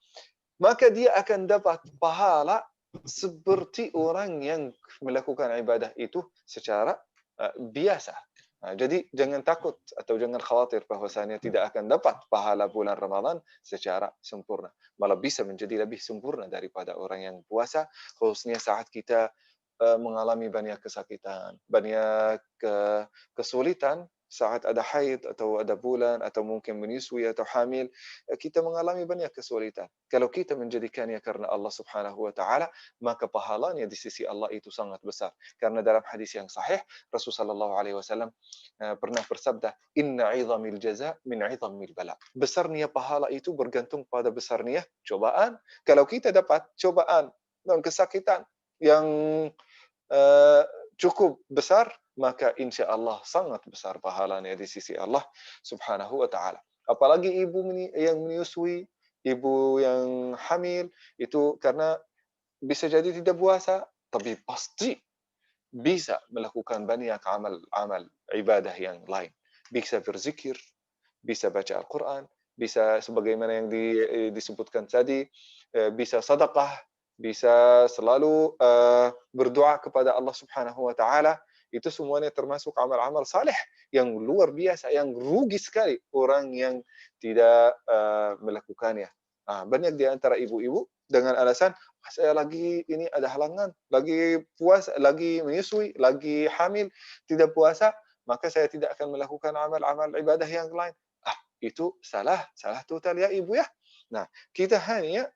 maka dia akan dapat pahala seperti orang yang melakukan ibadah itu secara biasa. Nah, jadi jangan takut atau jangan khawatir bahwasanya tidak akan dapat pahala bulan Ramadan secara sempurna. Malah bisa menjadi lebih sempurna daripada orang yang puasa, khususnya saat kita mengalami banyak kesakitan, banyak kesulitan saat ada haid atau ada bulan atau mungkin menyusui atau hamil, kita mengalami banyak kesulitan. Kalau kita menjadikannya karena Allah Subhanahu wa taala, maka pahalanya di sisi Allah itu sangat besar. Karena dalam hadis yang sahih, Rasulullah sallallahu alaihi wasallam pernah bersabda, "Inna 'idhamil jaza min 'idhamil bala." Besarnya pahala itu bergantung pada besarnya cobaan. Kalau kita dapat cobaan dan kesakitan yang eh, cukup besar, maka insya Allah sangat besar pahalanya di sisi Allah Subhanahu wa taala. Apalagi ibu yang menyusui, ibu yang hamil itu karena bisa jadi tidak puasa, tapi pasti bisa melakukan banyak amal ibadah yang lain. Bisa berzikir, bisa baca Al-Quran, bisa sebagaimana yang disebutkan tadi, bisa sedekah, bisa selalu berdoa kepada Allah Subhanahu wa taala. Itu semuanya termasuk amal-amal saleh yang luar biasa, yang rugi sekali orang yang tidak melakukannya. Nah, banyak di antara ibu-ibu dengan alasan saya lagi ini ada halangan, lagi puasa, lagi menyusui, lagi hamil, tidak puasa, maka saya tidak akan melakukan amal-amal ibadah yang lain. Itu salah total ya ibu ya. Nah, kita hanya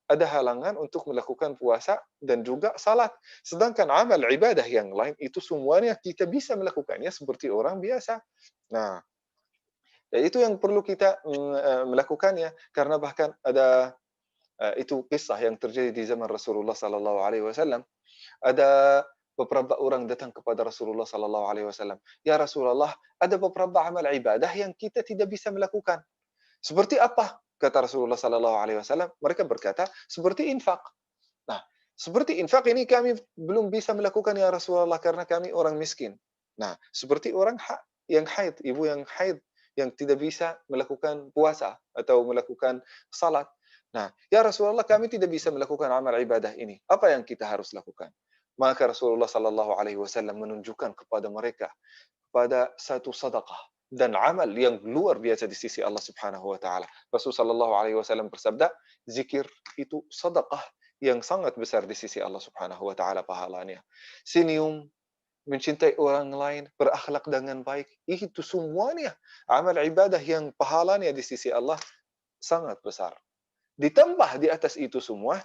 ada halangan untuk melakukan puasa dan juga salat. Sedangkan amal ibadah yang lain itu semuanya kita bisa melakukannya seperti orang biasa. Nah, ya itu yang perlu kita melakukannya karena bahkan ada itu kisah yang terjadi di zaman Rasulullah sallallahu alaihi wasallam. Ada beberapa orang datang kepada Rasulullah sallallahu alaihi wasallam. Ya Rasulullah, ada beberapa amal ibadah yang kita tidak bisa melakukan. Seperti apa? Kata Rasulullah sallallahu alaihi wasallam. Mereka berkata, seperti infak. Nah, seperti infak ini kami belum bisa melakukan ya Rasulullah karena kami orang miskin. Nah, seperti orang yang haid, ibu yang haid yang tidak bisa melakukan puasa atau melakukan salat. Nah, ya Rasulullah kami tidak bisa melakukan amal ibadah ini. Apa yang kita harus lakukan? Maka Rasulullah sallallahu alaihi wasallam menunjukkan kepada mereka pada satu sedekah dan amal yang luar biasa di sisi Allah Subhanahu wa taala. Rasul sallallahu alaihi wasallam bersabda, zikir itu sedekah yang sangat besar di sisi Allah Subhanahu wa taala pahalanya. Senyum, mencintai orang lain, berakhlak dengan baik, itu semuanya amal ibadah yang pahalanya di sisi Allah sangat besar. Ditambah di atas itu semua,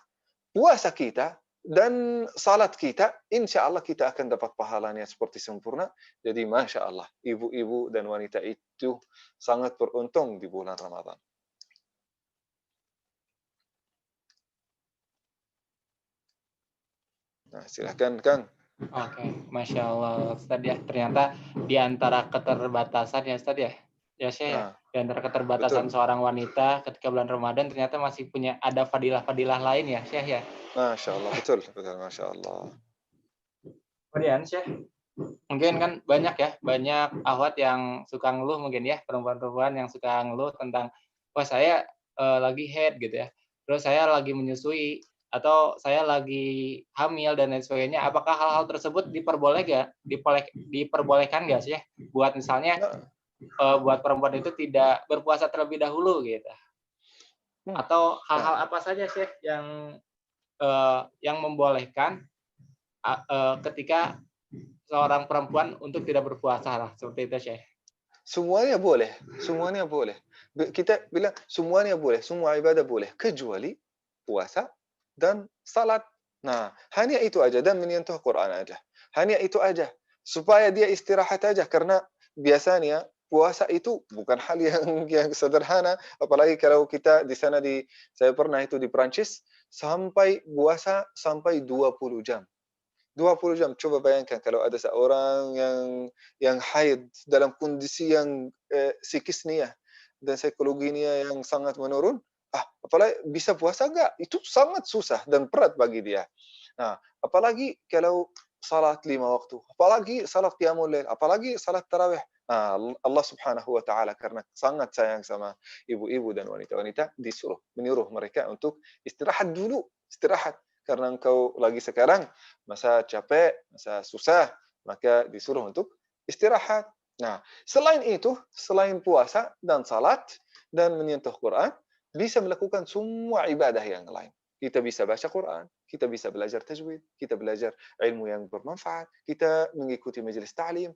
puasa kita dan salat kita, insya Allah kita akan dapat pahalanya seperti sempurna. Jadi Masya Allah, ibu-ibu dan wanita itu sangat beruntung di bulan Ramadan. Nah, silakan Kang. Oke, Masya Allah, Ustaz ya. Ternyata di antara keterbatasan ya Ustaz ya, ya saya ya, Nah, di antara betul. keterbatasan seorang wanita ketika bulan Ramadan ternyata masih punya ada fadilah-fadilah lain ya, Syekh ya. Masya Allah, betul, betul, Masya Allah. Kemudian Syekh, mungkin kan banyak ya, banyak akhwat yang suka ngeluh mungkin ya, perempuan-perempuan yang suka ngeluh tentang, wah saya lagi head gitu ya, terus saya lagi menyusui, atau saya lagi hamil dan lain sebagainya. Apakah hal-hal tersebut diperbolehkan nggak sih ya? Buat misalnya Nah, buat perempuan itu tidak berpuasa terlebih dahulu gitu. Atau nah, hal-hal apa saja sih yang membolehkan ketika seorang perempuan untuk tidak berpuasa lah seperti itu Syekh. semuanya boleh, semuanya boleh. Kita bilang semuanya boleh, semua ibadah boleh, kecuali puasa dan salat. Nah, hanya itu aja dan menyentuh Quran aja. Hanya itu aja. Supaya dia istirahat aja karena biasanya puasa itu bukan hal yang yang sederhana, apalagi kalau kita di sana saya pernah itu di Prancis sampai puasa sampai 20 jam. 20 jam. Coba bayangkan kalau ada seorang yang haid dalam kondisi yang psikisnya dan psikologinya yang sangat menurun, apalagi bisa puasa enggak? Itu sangat susah dan berat bagi dia. Nah, apalagi kalau salat 5 waktu, apalagi salat qiyamul lail, apalagi salat tarawih. Nah, Allah Subhanahu wa taala karena sangat sayang sama ibu-ibu dan wanita-wanita menyuruh mereka untuk istirahat dulu, istirahat karena engkau lagi sekarang masa capek, masa susah, maka disuruh untuk istirahat. Nah, selain itu, selain puasa dan salat dan menyentuh Quran, bisa melakukan semua ibadah yang lain. Kita bisa baca Quran, kita bisa belajar tajwid, kita belajar ilmu yang bermanfaat, kita mengikuti majelis ta'lim,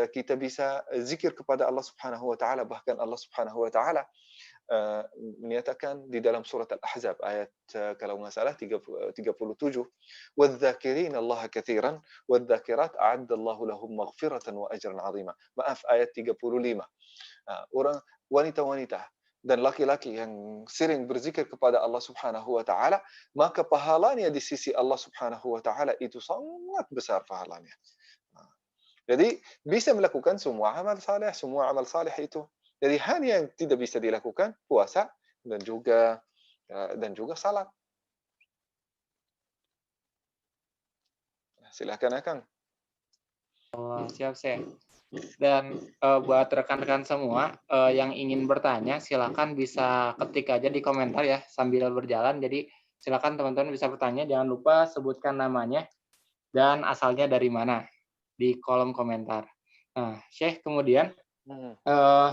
kita bisa zikir kepada Allah Subhanahu wa taala, bahkan Allah Subhanahu wa taala uh, menyatakan di dalam surat Al-Ahzab ayat kalau nggak salah 37, "Wadzakirin Allah katsiran wadzakirat a'addallahu lahum maghfiratan wa ajran 'azima." Maaf, ayat 35. Orang wanita-wanita dan laki-laki yang sering berzikir kepada Allah Subhanahu wa taala, maka pahalanya di sisi Allah Subhanahu wa taala itu sangat besar pahalanya. Nah, jadi bisa melakukan semua amal saleh itu. Jadi hanya yang tidak bisa dilakukan puasa dan juga salat. Silakan Akang. Oh, siap, Syekh. Dan buat rekan-rekan semua yang ingin bertanya, silakan bisa ketik aja di komentar ya sambil berjalan. Jadi silakan teman-teman bisa bertanya, jangan lupa sebutkan namanya dan asalnya dari mana di kolom komentar. Nah, Syekh, kemudian eh,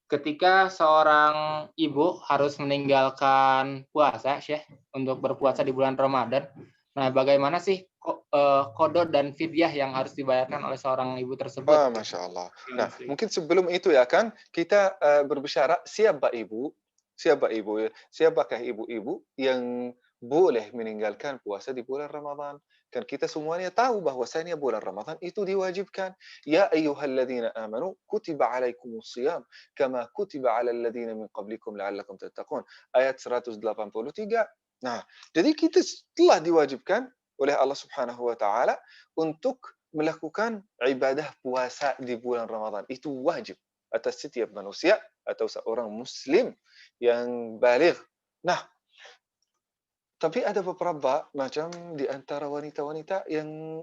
ketika seorang ibu harus meninggalkan puasa, Syekh, untuk berpuasa di bulan Ramadan, nah bagaimana sih qada dan fidyah yang harus dibayarkan oleh seorang ibu tersebut? Masya Allah. Nah, mungkin sebelum itu ya kan, kita berbicara siapakah ibu-ibu yang boleh meninggalkan puasa di bulan Ramadan. Kan kita semuanya tahu bahwasanya bulan Ramadan itu diwajibkan. Ya ayyuhalladzina amanu kutiba alaikumus siyam kama kutiba alal ladzina min qablikum la'allakum tattaqun. Ayat 183. Nah, jadi kita telah diwajibkan oleh Allah Subhanahu wa taala untuk melakukan ibadah puasa di bulan Ramadan. Itu wajib atas setiap manusia atau seorang muslim yang baligh. Nah, tapi ada beberapa macam di antara wanita-wanita yang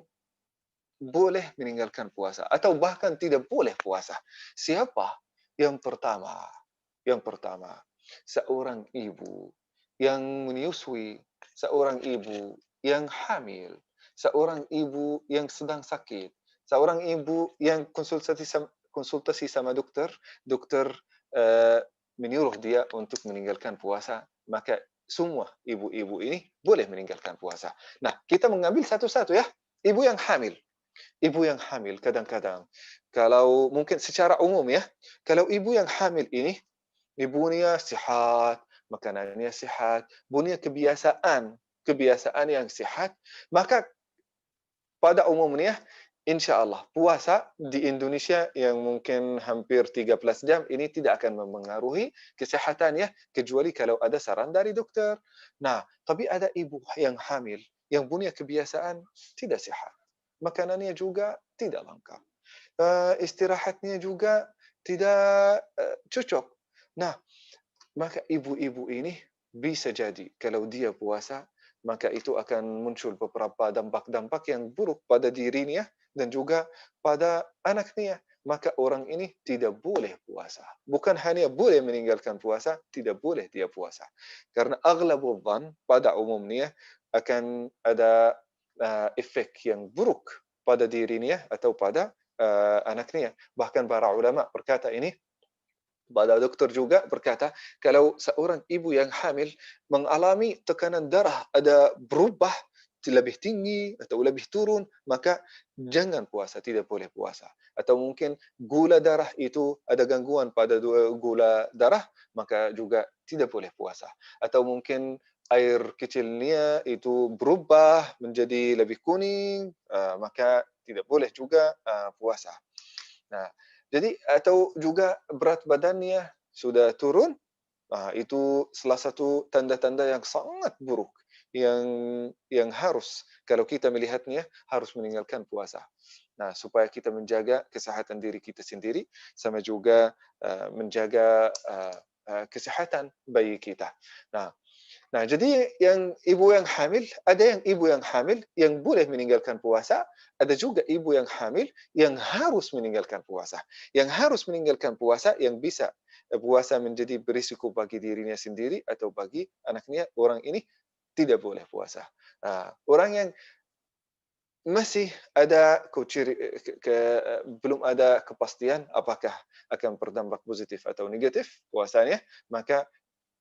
boleh meninggalkan puasa atau bahkan tidak boleh puasa. Siapa? Yang pertama, seorang ibu yang menyusui, seorang ibu yang hamil, seorang ibu yang sedang sakit, seorang ibu yang konsultasi sama dokter, dokter eh, menyuruh dia untuk meninggalkan puasa, maka semua ibu-ibu ini boleh meninggalkan puasa. Nah, kita mengambil satu-satu ya. Ibu yang hamil. Ibu yang hamil kadang-kadang, kalau mungkin secara umum ya, kalau ibu yang hamil ini, ibunya sehat, makanannya sehat, punya kebiasaan yang sehat, maka pada umumnya insya Allah puasa di Indonesia yang mungkin hampir 13 jam ini tidak akan mempengaruhi kesehatannya kecuali kalau ada saran dari dokter. Nah, tapi ada ibu yang hamil yang punya kebiasaan tidak sehat. Makanannya juga tidak lengkap. Istirahatnya juga tidak cocok. Nah, maka ibu-ibu ini bisa jadi kalau dia puasa, maka itu akan muncul beberapa dampak-dampak yang buruk pada dirinya dan juga pada anaknya. Maka orang ini tidak boleh puasa. Bukan hanya boleh meninggalkan puasa, tidak boleh dia puasa. Karena aghlabudhan pada umumnya akan ada efek yang buruk pada dirinya atau pada anaknya. Bahkan para ulama berkata ini, pada dokter juga berkata, kalau seorang ibu yang hamil mengalami tekanan darah ada berubah lebih tinggi atau lebih turun, maka jangan puasa, tidak boleh puasa. Atau mungkin gula darah itu ada gangguan pada gula darah, maka juga tidak boleh puasa. Atau mungkin air kecilnya itu berubah menjadi lebih kuning, maka tidak boleh juga puasa. Nah, jadi atau juga berat badannya sudah turun, itu salah satu tanda-tanda yang sangat buruk yang harus kalau kita melihatnya harus meninggalkan puasa. Nah, supaya kita menjaga kesehatan diri kita sendiri sama juga menjaga kesehatan bayi kita. Nah, jadi ada yang ibu yang hamil yang boleh meninggalkan puasa, ada juga ibu yang hamil yang harus meninggalkan puasa. Yang harus meninggalkan puasa yang bisa puasa menjadi berisiko bagi dirinya sendiri atau bagi anaknya, orang ini tidak boleh puasa. Orang yang masih ada belum ada kepastian apakah akan berdampak positif atau negatif puasanya, maka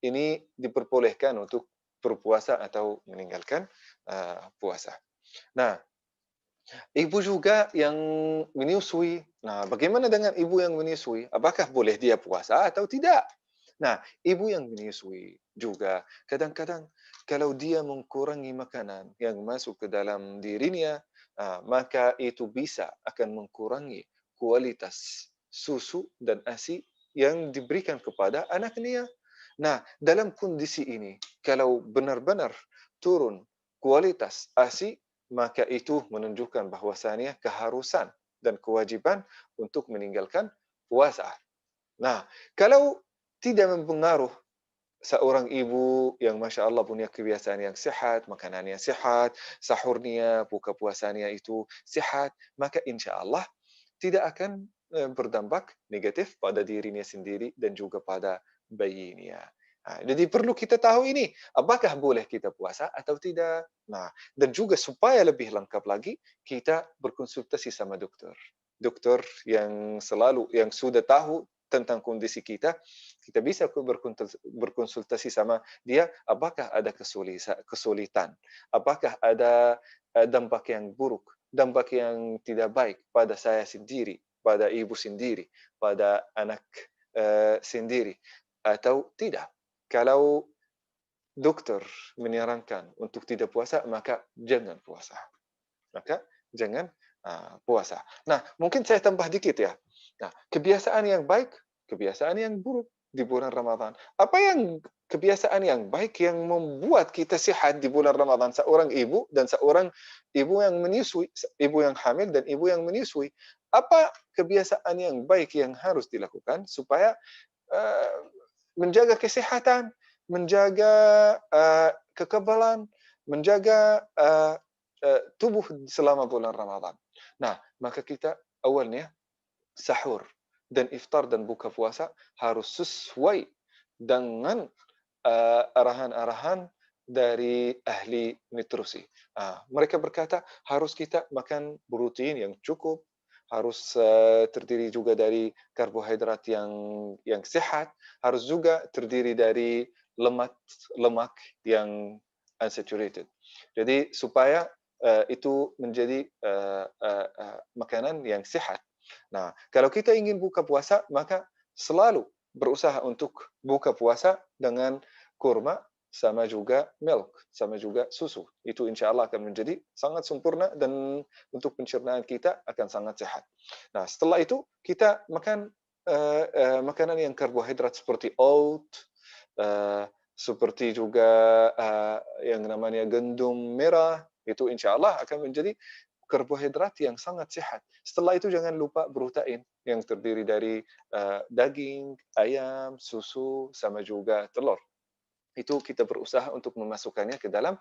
ini diperbolehkan untuk berpuasa atau meninggalkan puasa. Nah, ibu juga yang menyusui. Nah, bagaimana dengan ibu yang menyusui? Apakah boleh dia puasa atau tidak? Nah, ibu yang menyusui juga kadang-kadang kalau dia mengurangi makanan yang masuk ke dalam dirinya, maka itu bisa akan mengurangi kualitas susu dan ASI yang diberikan kepada anaknya. Nah, dalam kondisi ini, kalau benar-benar turun kualitas ASI, maka itu menunjukkan bahwasannya keharusan dan kewajiban untuk meninggalkan puasa. Nah, kalau tidak mempengaruh seorang ibu yang Masya Allah punya kebiasaan yang sehat, makanannya sehat, sahurnya, buka puasanya itu sehat, maka insya Allah tidak akan berdampak negatif pada dirinya sendiri dan juga pada bayinya. Nah, jadi perlu kita tahu ini, apakah boleh kita puasa atau tidak. Nah, dan juga supaya lebih lengkap lagi, kita berkonsultasi sama dokter. Dokter yang sudah tahu tentang kondisi kita, kita bisa berkonsultasi sama dia, apakah ada kesulitan, apakah ada dampak yang buruk, dampak yang tidak baik pada saya sendiri, pada ibu sendiri, pada anak sendiri, atau tidak. Kalau dokter menyarankan untuk tidak puasa, maka jangan puasa. Maka jangan puasa. Nah, mungkin saya tambah dikit ya. Nah, kebiasaan yang baik, kebiasaan yang buruk di bulan Ramadan. Apa yang kebiasaan yang baik yang membuat kita sehat di bulan Ramadan? Seorang ibu dan seorang ibu yang menyusui, ibu yang hamil dan ibu yang menyusui. Apa kebiasaan yang baik yang harus dilakukan supaya eh, menjaga kesehatan, menjaga kekebalan, menjaga tubuh selama bulan Ramadan. Nah, maka kita awalnya sahur dan iftar dan buka puasa harus sesuai dengan arahan-arahan dari ahli nutrisi. Mereka berkata harus kita makan protein yang cukup, harus terdiri juga dari karbohidrat yang sehat, harus juga terdiri dari lemak lemak yang unsaturated. Jadi supaya itu menjadi makanan yang sehat. Nah, kalau kita ingin buka puasa, maka selalu berusaha untuk buka puasa dengan kurma sama juga milk, sama juga susu. Itu insya Allah akan menjadi sangat sempurna dan untuk pencernaan kita akan sangat sehat. Nah, setelah itu kita makan makanan yang karbohidrat seperti oat, seperti juga yang namanya gandum merah, itu insya Allah akan menjadi karbohidrat yang sangat sehat. Setelah itu jangan lupa protein yang terdiri dari daging, ayam, susu, sama juga telur. Itu kita berusaha untuk memasukkannya ke dalam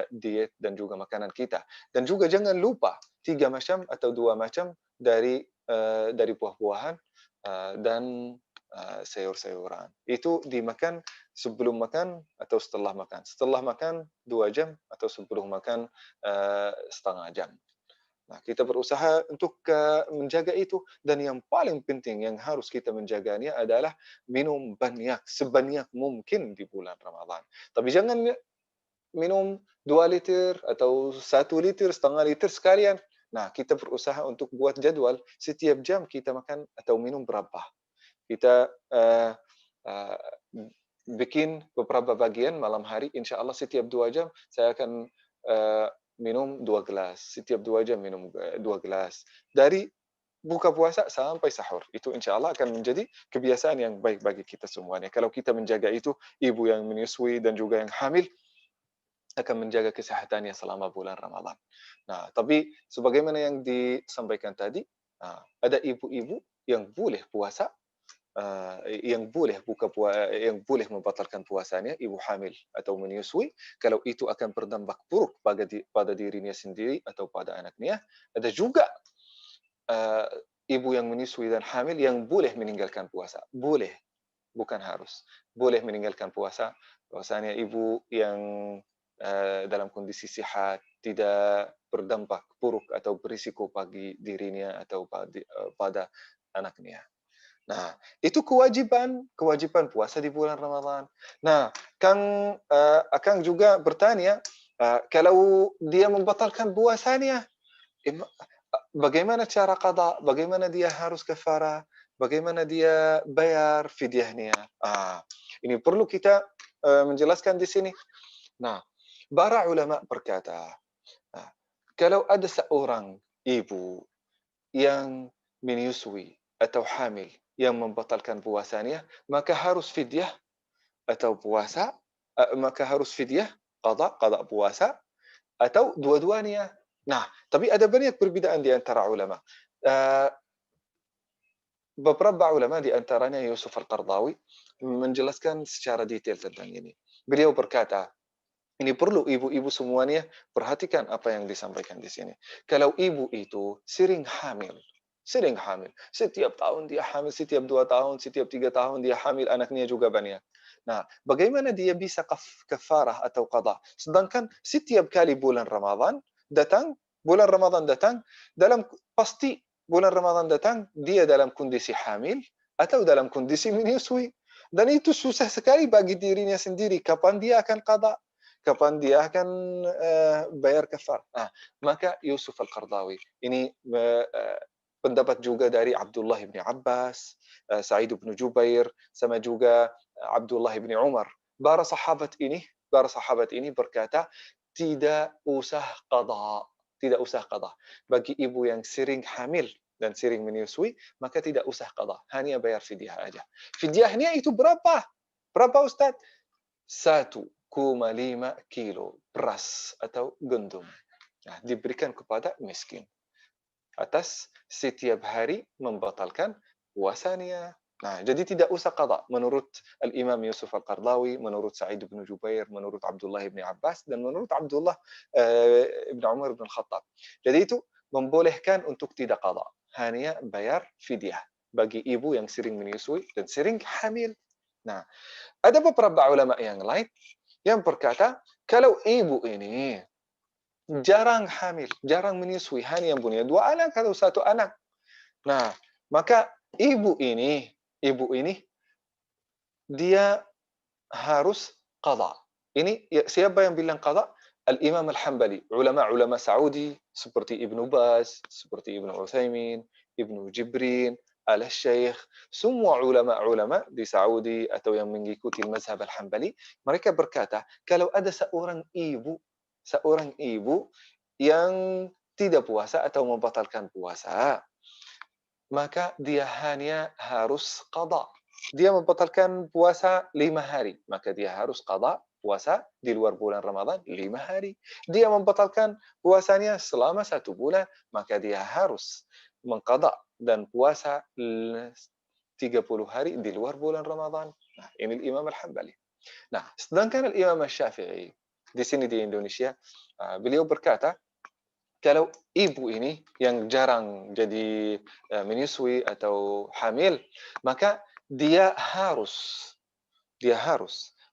diet dan juga makanan kita. Dan juga jangan lupa 3 macam atau 2 macam dari buah-buahan dan sayur-sayuran. Itu dimakan sebelum makan atau setelah makan. Setelah makan 2 jam atau sebelum makan setengah jam. Nah, kita berusaha untuk menjaga itu dan yang paling penting yang harus kita menjaganya adalah minum banyak, sebanyak mungkin di bulan Ramadan. Tapi jangan minum 2 liter atau 1 liter, setengah liter sekalian. Nah, kita berusaha untuk buat jadwal setiap jam kita makan atau minum berapa. Kita uh, bikin beberapa bagian malam hari, insya Allah setiap 2 jam saya akan minum 2 gelas. Setiap 2 jam minum 2 gelas. Dari buka puasa sampai sahur. Itu insya Allah akan menjadi kebiasaan yang baik bagi kita semuanya. Kalau kita menjaga itu, ibu yang menyusui dan juga yang hamil akan menjaga kesehatannya selama bulan Ramadan. Nah, tapi sebagaimana yang disampaikan tadi, ada ibu-ibu yang boleh puasa, yang boleh membatalkan puasanya, ibu hamil atau menyusui, kalau itu akan berdampak buruk pada dirinya sendiri atau pada anaknya. Ada juga uh, ibu yang menyusui dan hamil yang boleh meninggalkan puasa, boleh, bukan harus, boleh meninggalkan puasa. Bahwasanya ibu yang dalam kondisi sehat, tidak berdampak buruk atau berisiko bagi dirinya atau pada anaknya. Nah, itu kewajiban puasa di bulan Ramadan. Nah, Akang juga bertanya, kalau dia membatalkan puasanya, bagaimana cara qada? Bagaimana dia harus kafarah? Bagaimana dia bayar fidyahnya? Ini perlu kita menjelaskan di sini. Nah, para ulama berkata, kalau ada seorang ibu yang menyusui atau hamil yang membatalkan puasanya, maka harus fidyah atau puasa, maka harus fidyah, qada puasa, atau dua-duanya. Nah, tapi ada banyak perbedaan di antara ulama. Uh, Beberapa ulama di antaranya Yusuf Al-Qardawi menjelaskan secara detail tentang ini. Beliau berkata, ini perlu ibu-ibu semuanya perhatikan apa yang disampaikan di sini. Kalau ibu itu sering hamil, setiap tahun dia hamil, setiap 2 tahun, setiap 3 tahun dia hamil, anaknya juga banyak. Nah, bagaimana dia bisa kafarah atau qada? Sedangkan setiap kali bulan Ramadan datang, dalam pasti bulan Ramadan datang, dia dalam kondisi hamil atau dalam kondisi menyusui. Dan itu susah sekali bagi dirinya sendiri. Kapan dia akan qada? Kapan dia akan bayar kafar? Maka Yusuf Al-Qardawi, ini pendapat juga dari Abdullah bin Abbas, Sa'id bin Jubair, sama juga Abdullah bin Umar. Para sahabat ini berkata, tidak usah qada, tidak usah qada. Bagi ibu yang sering hamil dan sering menyusui, maka tidak usah qada, hanya bayar fidyah aja. Fidyahnya itu berapa? Berapa Ustaz? 1,5 kilo beras atau gandum. Nah, diberikan kepada miskin atas setiap hari membatalkan puasanya. Nah, jadi tidak usah qada menurut Al-Imam Yusuf Al-Qardawi, menurut Sa'id bin Jubair, menurut Abdullah bin Abbas, dan menurut Abdullah bin Umar bin Khattab. Jadi itu membolehkan untuk tidak qada, hanya bayar fidyah bagi ibu yang sering menyusui dan sering hamil. Nah, ada beberapa ulama yang lain yang berkata, kalau ibu ini jarang hamil, jarang menyusui, hanya yang punya 2 anak atau 1 anak. Nah, maka ibu ini dia harus qada. Ini siapa yang bilang qada? Al-Imam Al-Hambali, ulama-ulama Saudi seperti Ibnu Baz, seperti Ibnu Utsaimin, Ibnu Jibrin, Al-Syeikh, semua ulama-ulama di Saudi atau yang mengikuti mazhab Al-Hambali, mereka berkata, kalau ada seorang ibu yang tidak puasa atau membatalkan puasa, maka dia hanya harus qada. Dia membatalkan puasa 5 hari, maka dia harus qada puasa di luar bulan Ramadan 5 hari. Dia membatalkan puasanya selama 1 bulan, maka dia harus mengqada dan puasa 30 hari di luar bulan Ramadan. Nah, ini Imam Al-Hambali. Nah, sedangkan Imam Syafi'i di sini di Indonesia, beliau berkata, kalau ibu ini yang jarang jadi menyusui atau hamil, maka dia harus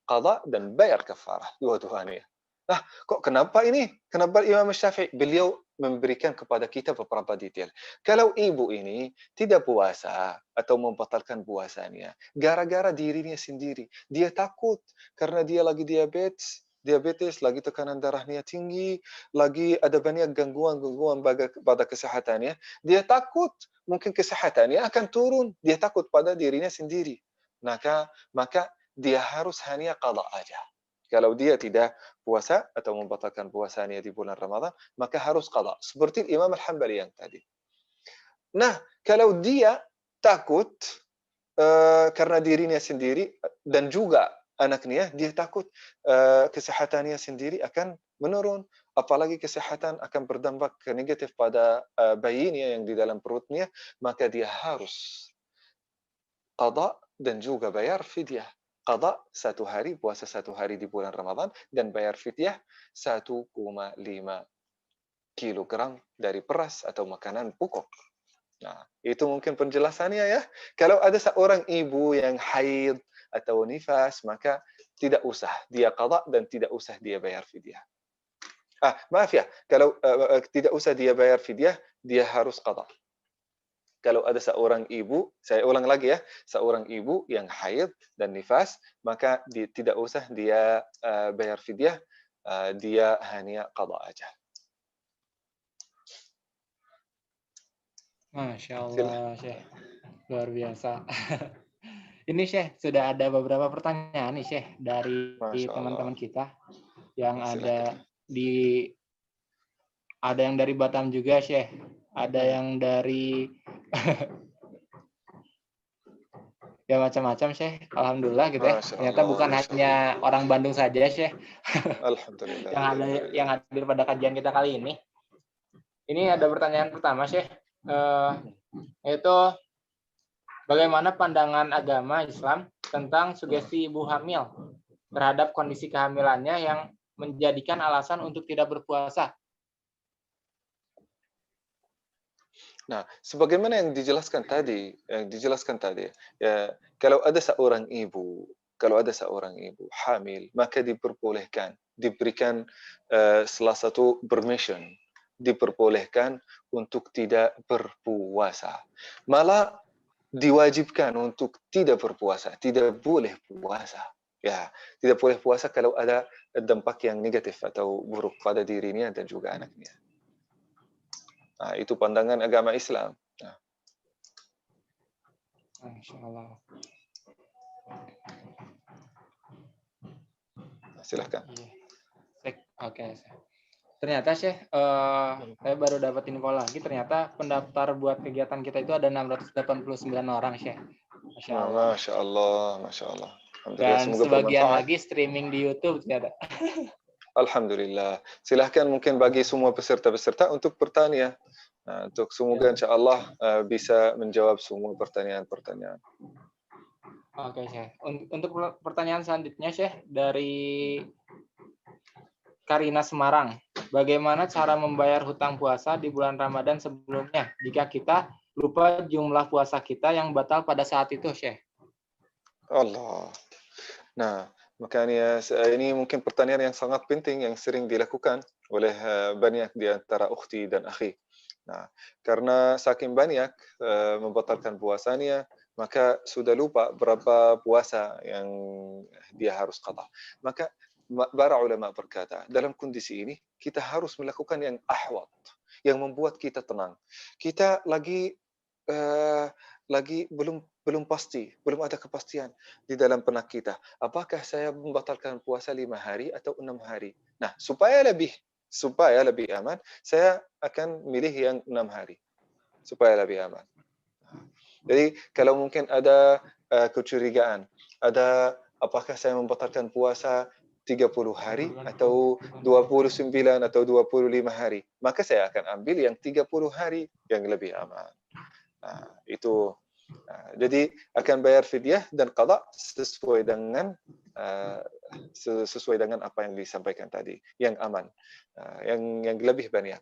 qada dan bayar kafarah dua-duanya. Nah, kenapa ini? Kenapa Imam Syafi'i? Beliau memberikan kepada kita beberapa detail. Kalau ibu ini tidak puasa atau membatalkan puasanya, gara-gara dirinya sendiri, dia takut karena dia lagi diabetes, lagi tekanan darahnya tinggi, lagi ada banyak gangguan-gangguan pada kesehatannya, dia takut mungkin kesehatannya akan turun, dia takut pada dirinya sendiri. Maka dia harus hanya qada aja. Kalau dia tidak puasa atau membatalkan puasanya di bulan Ramadan, maka harus qada. Seperti Imam Al-Hambali yang tadi. Nah, kalau dia takut karena dirinya sendiri dan juga anaknya, dia takut kesehatannya sendiri akan menurun. Apalagi kesehatan akan berdampak negatif pada bayinya yang di dalam perutnya, maka dia harus qada dan juga bayar fidyah. Qada 1 hari, puasa 1 hari di bulan Ramadan, dan bayar fidyah 1,5 kilogram dari beras atau makanan pokok. Nah, itu mungkin penjelasannya ya. Kalau ada seorang ibu yang haid atau nifas, maka tidak usah dia qada dan tidak usah dia bayar fidyah. Maaf ya, kalau tidak usah dia bayar fidyah, dia harus qada. Kalau ada seorang ibu, saya ulang lagi ya, seorang ibu yang haid dan nifas, maka tidak usah dia bayar fidyah, dia hanya qada aja. Masya Silah. Allah, Syekh. Luar biasa. Ini Syekh, sudah ada beberapa pertanyaan nih Syekh dari Masya Allah. teman-teman kita yang Silakan. ada yang dari Batam juga Syekh, ada yang dari ya macam-macam Syekh. Alhamdulillah gitu ya. Masya Ternyata Allah, bukan Masya Allah. hanya orang Bandung saja Syekh Alhamdulillah. yang hadir pada kajian kita kali ini. Ini ada pertanyaan pertama Syekh, yaitu bagaimana pandangan agama Islam tentang sugesti ibu hamil terhadap kondisi kehamilannya yang menjadikan alasan untuk tidak berpuasa? Nah, sebagaimana yang dijelaskan tadi, ya, kalau ada seorang ibu, hamil, maka diberikan salah satu permission, diperbolehkan untuk tidak berpuasa. Malah diwajibkan untuk tidak berpuasa, tidak boleh puasa. Ya, tidak boleh puasa kalau ada dampak yang negatif atau buruk pada dirinya dan juga anaknya. Nah, itu pandangan agama Islam. Nah, Masya Allah. silahkan. Oke. Ternyata Syekh, saya baru dapat info lagi, ternyata pendaftar buat kegiatan kita itu ada 689 orang Syekh. Masya Allah. Masya Allah, Masya Allah. Alhamdulillah, Dan semoga sebagian bermanfaat. lagi streaming di YouTube ternyata. Alhamdulillah. Silahkan mungkin bagi semua peserta-peserta untuk bertanya. Nah, untuk semoga Ya. insya Allah bisa menjawab semua pertanyaan-pertanyaan. Oke Syekh. Untuk pertanyaan selanjutnya Syekh dari Karina Semarang. Bagaimana cara membayar hutang puasa di bulan Ramadan sebelumnya jika kita lupa jumlah puasa kita yang batal pada saat itu Syekh? Allah. Nah, makanya ini mungkin pertanyaan yang sangat penting yang sering dilakukan oleh banyak di antara ukhti dan akhi. Nah, karena saking banyak membatalkan puasanya, maka sudah lupa berapa puasa yang dia harus qada. Maka para ulama berkata, dalam kondisi ini kita harus melakukan yang ahwat, yang membuat kita tenang. Kita eh, lagi belum pasti, belum ada kepastian di dalam benak kita. Apakah saya membatalkan puasa 5 hari atau 6 hari? Nah, supaya lebih aman, saya akan milih yang 6 hari supaya lebih aman. Jadi kalau mungkin ada kecurigaan, apakah saya membatalkan puasa 30 hari atau 29 atau 25 hari, maka saya akan ambil yang 30 hari yang lebih aman. Nah, itu. Jadi akan bayar fidyah dan qada sesuai dengan apa yang disampaikan tadi, yang aman, yang lebih banyak.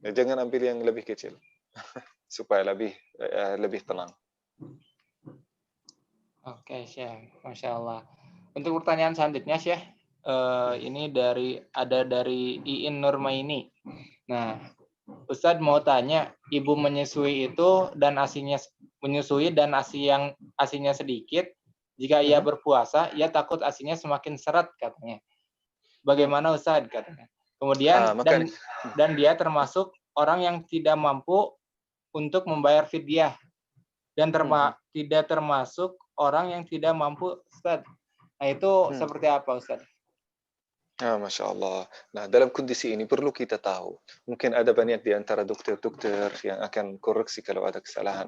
Jangan ambil yang lebih kecil supaya lebih tenang. Oke Syekh, Masya Allah. Untuk pertanyaan selanjutnya Syekh, ini dari Iin Nurmaini. Nah, Ustadz mau tanya, ibu menyusui itu dan asinya sedikit, jika ia berpuasa, ia takut asinya semakin seret katanya. Bagaimana Ustadz katanya? Kemudian dan dia termasuk orang yang tidak mampu untuk membayar fidyah dan tidak termasuk orang yang tidak mampu Ustadz. Nah, itu seperti apa Ustadz? Masya Allah. Nah, dalam kondisi ini perlu kita tahu, mungkin ada banyak di antara dokter-dokter yang akan koreksi kalau ada kesalahan.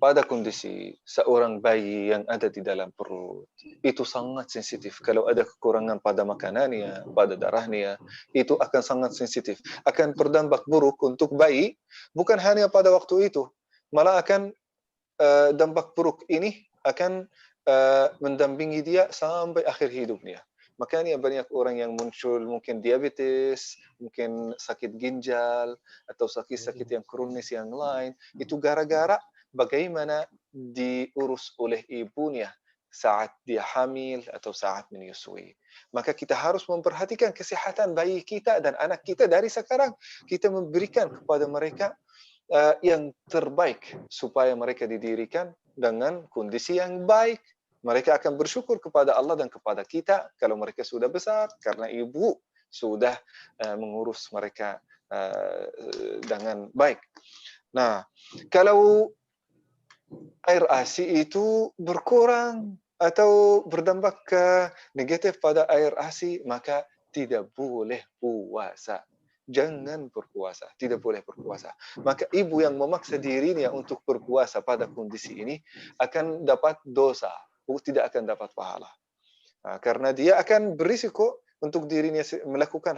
Pada kondisi seorang bayi yang ada di dalam perut, itu sangat sensitif. Kalau ada kekurangan pada makanannya, pada darahnya, itu akan sangat sensitif. Akan berdampak buruk untuk bayi, bukan hanya pada waktu itu, malah akan dampak buruk ini akan mendampingi dia sampai akhir hidupnya. Makanya banyak orang yang muncul mungkin diabetes, mungkin sakit ginjal, atau sakit-sakit yang kronis yang lain. Itu gara-gara bagaimana diurus oleh ibunya saat dia hamil atau saat menyusui. Maka kita harus memperhatikan kesehatan bayi kita dan anak kita dari sekarang. Kita memberikan kepada mereka yang terbaik supaya mereka didirikan dengan kondisi yang baik. Mereka akan bersyukur kepada Allah dan kepada kita kalau mereka sudah besar karena ibu sudah mengurus mereka dengan baik. Nah, kalau air ASI itu berkurang atau berdampak ke negatif pada air ASI, maka tidak boleh puasa. Jangan berpuasa, tidak boleh berpuasa. Maka ibu yang memaksa dirinya untuk berpuasa pada kondisi ini akan dapat dosa, tidak akan dapat pahala. Nah, karena dia akan berisiko untuk dirinya melakukan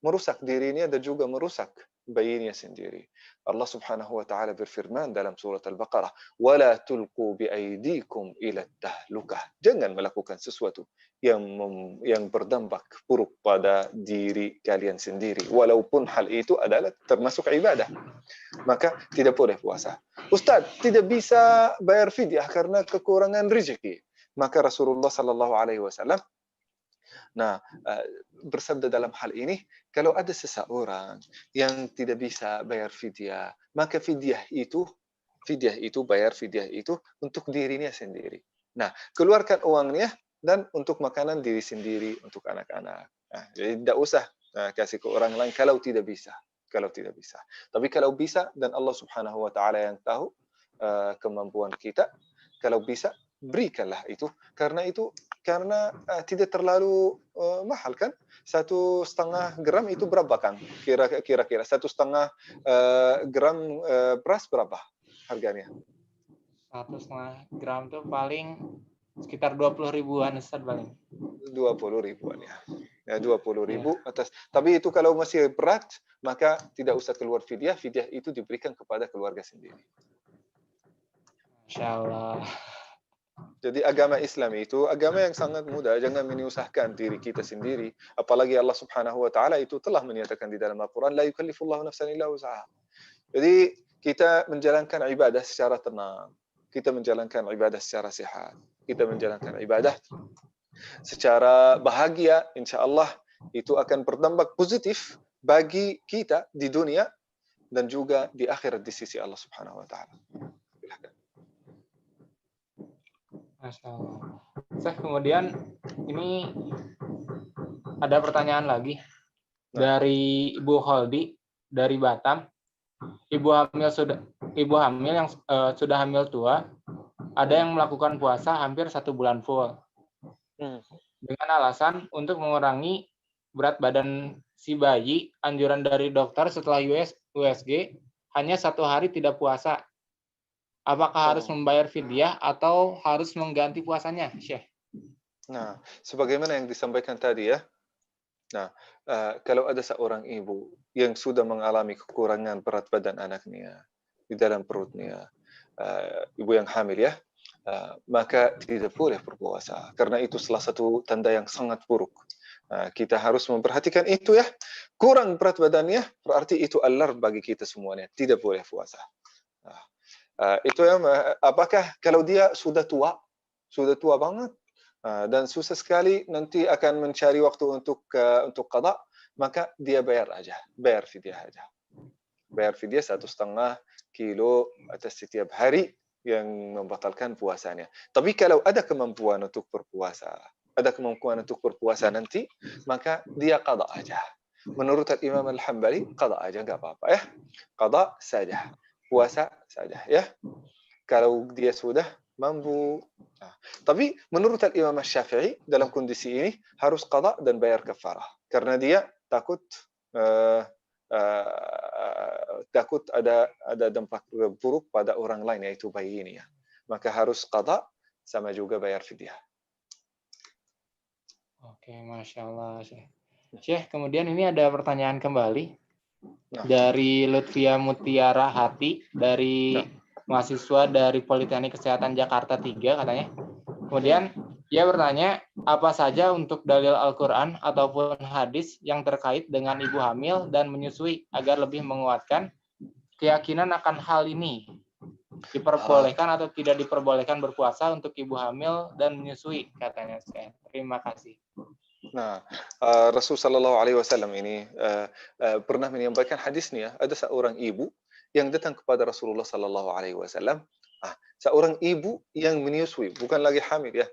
merusak dirinya dan juga merusak bayinya sendiri. Allah Subhanahu wa taala berfirman dalam surat Al-Baqarah, "Wala tulqu biaydikum ila tahlukah." Jangan melakukan sesuatu yang berdampak buruk pada diri kalian sendiri, walaupun hal itu adalah termasuk ibadah. Maka tidak boleh puasa. Ustaz, tidak bisa bayar fidyah karena kekurangan rezeki. Maka Rasulullah sallallahu alaihi wasallam bersabda dalam hal ini, kalau ada seseorang yang tidak bisa bayar fidyah, maka fidyah itu bayar fidyah itu untuk dirinya sendiri. Nah, keluarkan uangnya dan untuk makanan diri sendiri, untuk anak-anak. Nah, jadi tidak usah kasih ke orang lain kalau tidak bisa. Tapi kalau bisa dan Allah Subhanahu wa taala yang tahu kemampuan kita, kalau bisa berikanlah itu karena tidak terlalu mahal kan. 1,5 gram itu berapa kan kira-kira 1,5 gram beras berapa harganya? 1,5 gram tuh paling sekitar 20 ribuan Ustaz paling. 20 ribuan ya. 20 ribu atas. Tapi itu kalau masih berat maka tidak usah keluar fidyah itu diberikan kepada keluarga sendiri. Masya Allah. Jadi agama Islam itu agama yang sangat mudah, jangan menyusahkan diri kita sendiri. Apalagi Allah Subhanahu wa taala itu telah menyatakan di dalam Al-Qur'an, la yukallifullahu nafsan illa wus'aha. Jadi kita menjalankan ibadah secara tenang, kita menjalankan ibadah secara sehat, kita menjalankan ibadah secara bahagia, insyaallah itu akan berdampak positif bagi kita di dunia dan juga di akhirat di sisi Allah Subhanahu wa taala. Masya Allah. Kemudian ini ada pertanyaan lagi dari Ibu Holdi dari Batam. Ibu hamil yang sudah hamil tua, ada yang melakukan puasa hampir 1 bulan full dengan alasan untuk mengurangi berat badan si bayi. Anjuran dari dokter setelah USG hanya 1 hari tidak puasa. Apakah harus membayar fidyah atau harus mengganti puasanya, Syekh? Nah, sebagaimana yang disampaikan tadi ya. Nah, kalau ada seorang ibu yang sudah mengalami kekurangan berat badan anaknya di dalam perutnya, ibu yang hamil ya, maka tidak boleh berpuasa. Karena itu salah satu tanda yang sangat buruk. Kita harus memperhatikan itu ya. Kurang berat badannya berarti itu alarm bagi kita semuanya. Tidak boleh puasa. Itu ya, apakah kalau dia sudah tua banget dan susah sekali nanti akan mencari waktu untuk qada, maka dia bayar fidyah aja. Bayar fidyah 1,5 kilo atas setiap hari yang membatalkan puasanya. Tapi kalau ada kemampuan untuk berpuasa nanti, maka dia qada aja. Menurut Imam Al-Hambali, qada aja enggak apa-apa ya. Qada saja. Puasa saja ya. Kalau dia sudah mampu. Tapi menurut Imam Syafi'i dalam kondisi ini harus qada dan bayar kafarah karena dia takut ada dampak buruk pada orang lain yaitu bayi ini ya. Maka harus qada sama juga bayar fidyah. Oke, Masya Allah. Syekh, kemudian ini ada pertanyaan kembali dari Lutfia Mutiara Hati dari mahasiswa dari Politeknik Kesehatan Jakarta 3 katanya. Kemudian dia bertanya, apa saja untuk dalil Al-Quran ataupun hadis yang terkait dengan ibu hamil dan menyusui agar lebih menguatkan keyakinan akan hal ini. Diperbolehkan atau tidak diperbolehkan berpuasa untuk ibu hamil dan menyusui, katanya saya. Terima kasih. Nah, Rasul Sallallahu Alaihi Wasallam ini pernah menyampaikan hadis nih ya, ada seorang ibu yang datang kepada Rasulullah Sallallahu Alaihi Wasallam. Seorang ibu yang menyusui, bukan lagi hamil ya,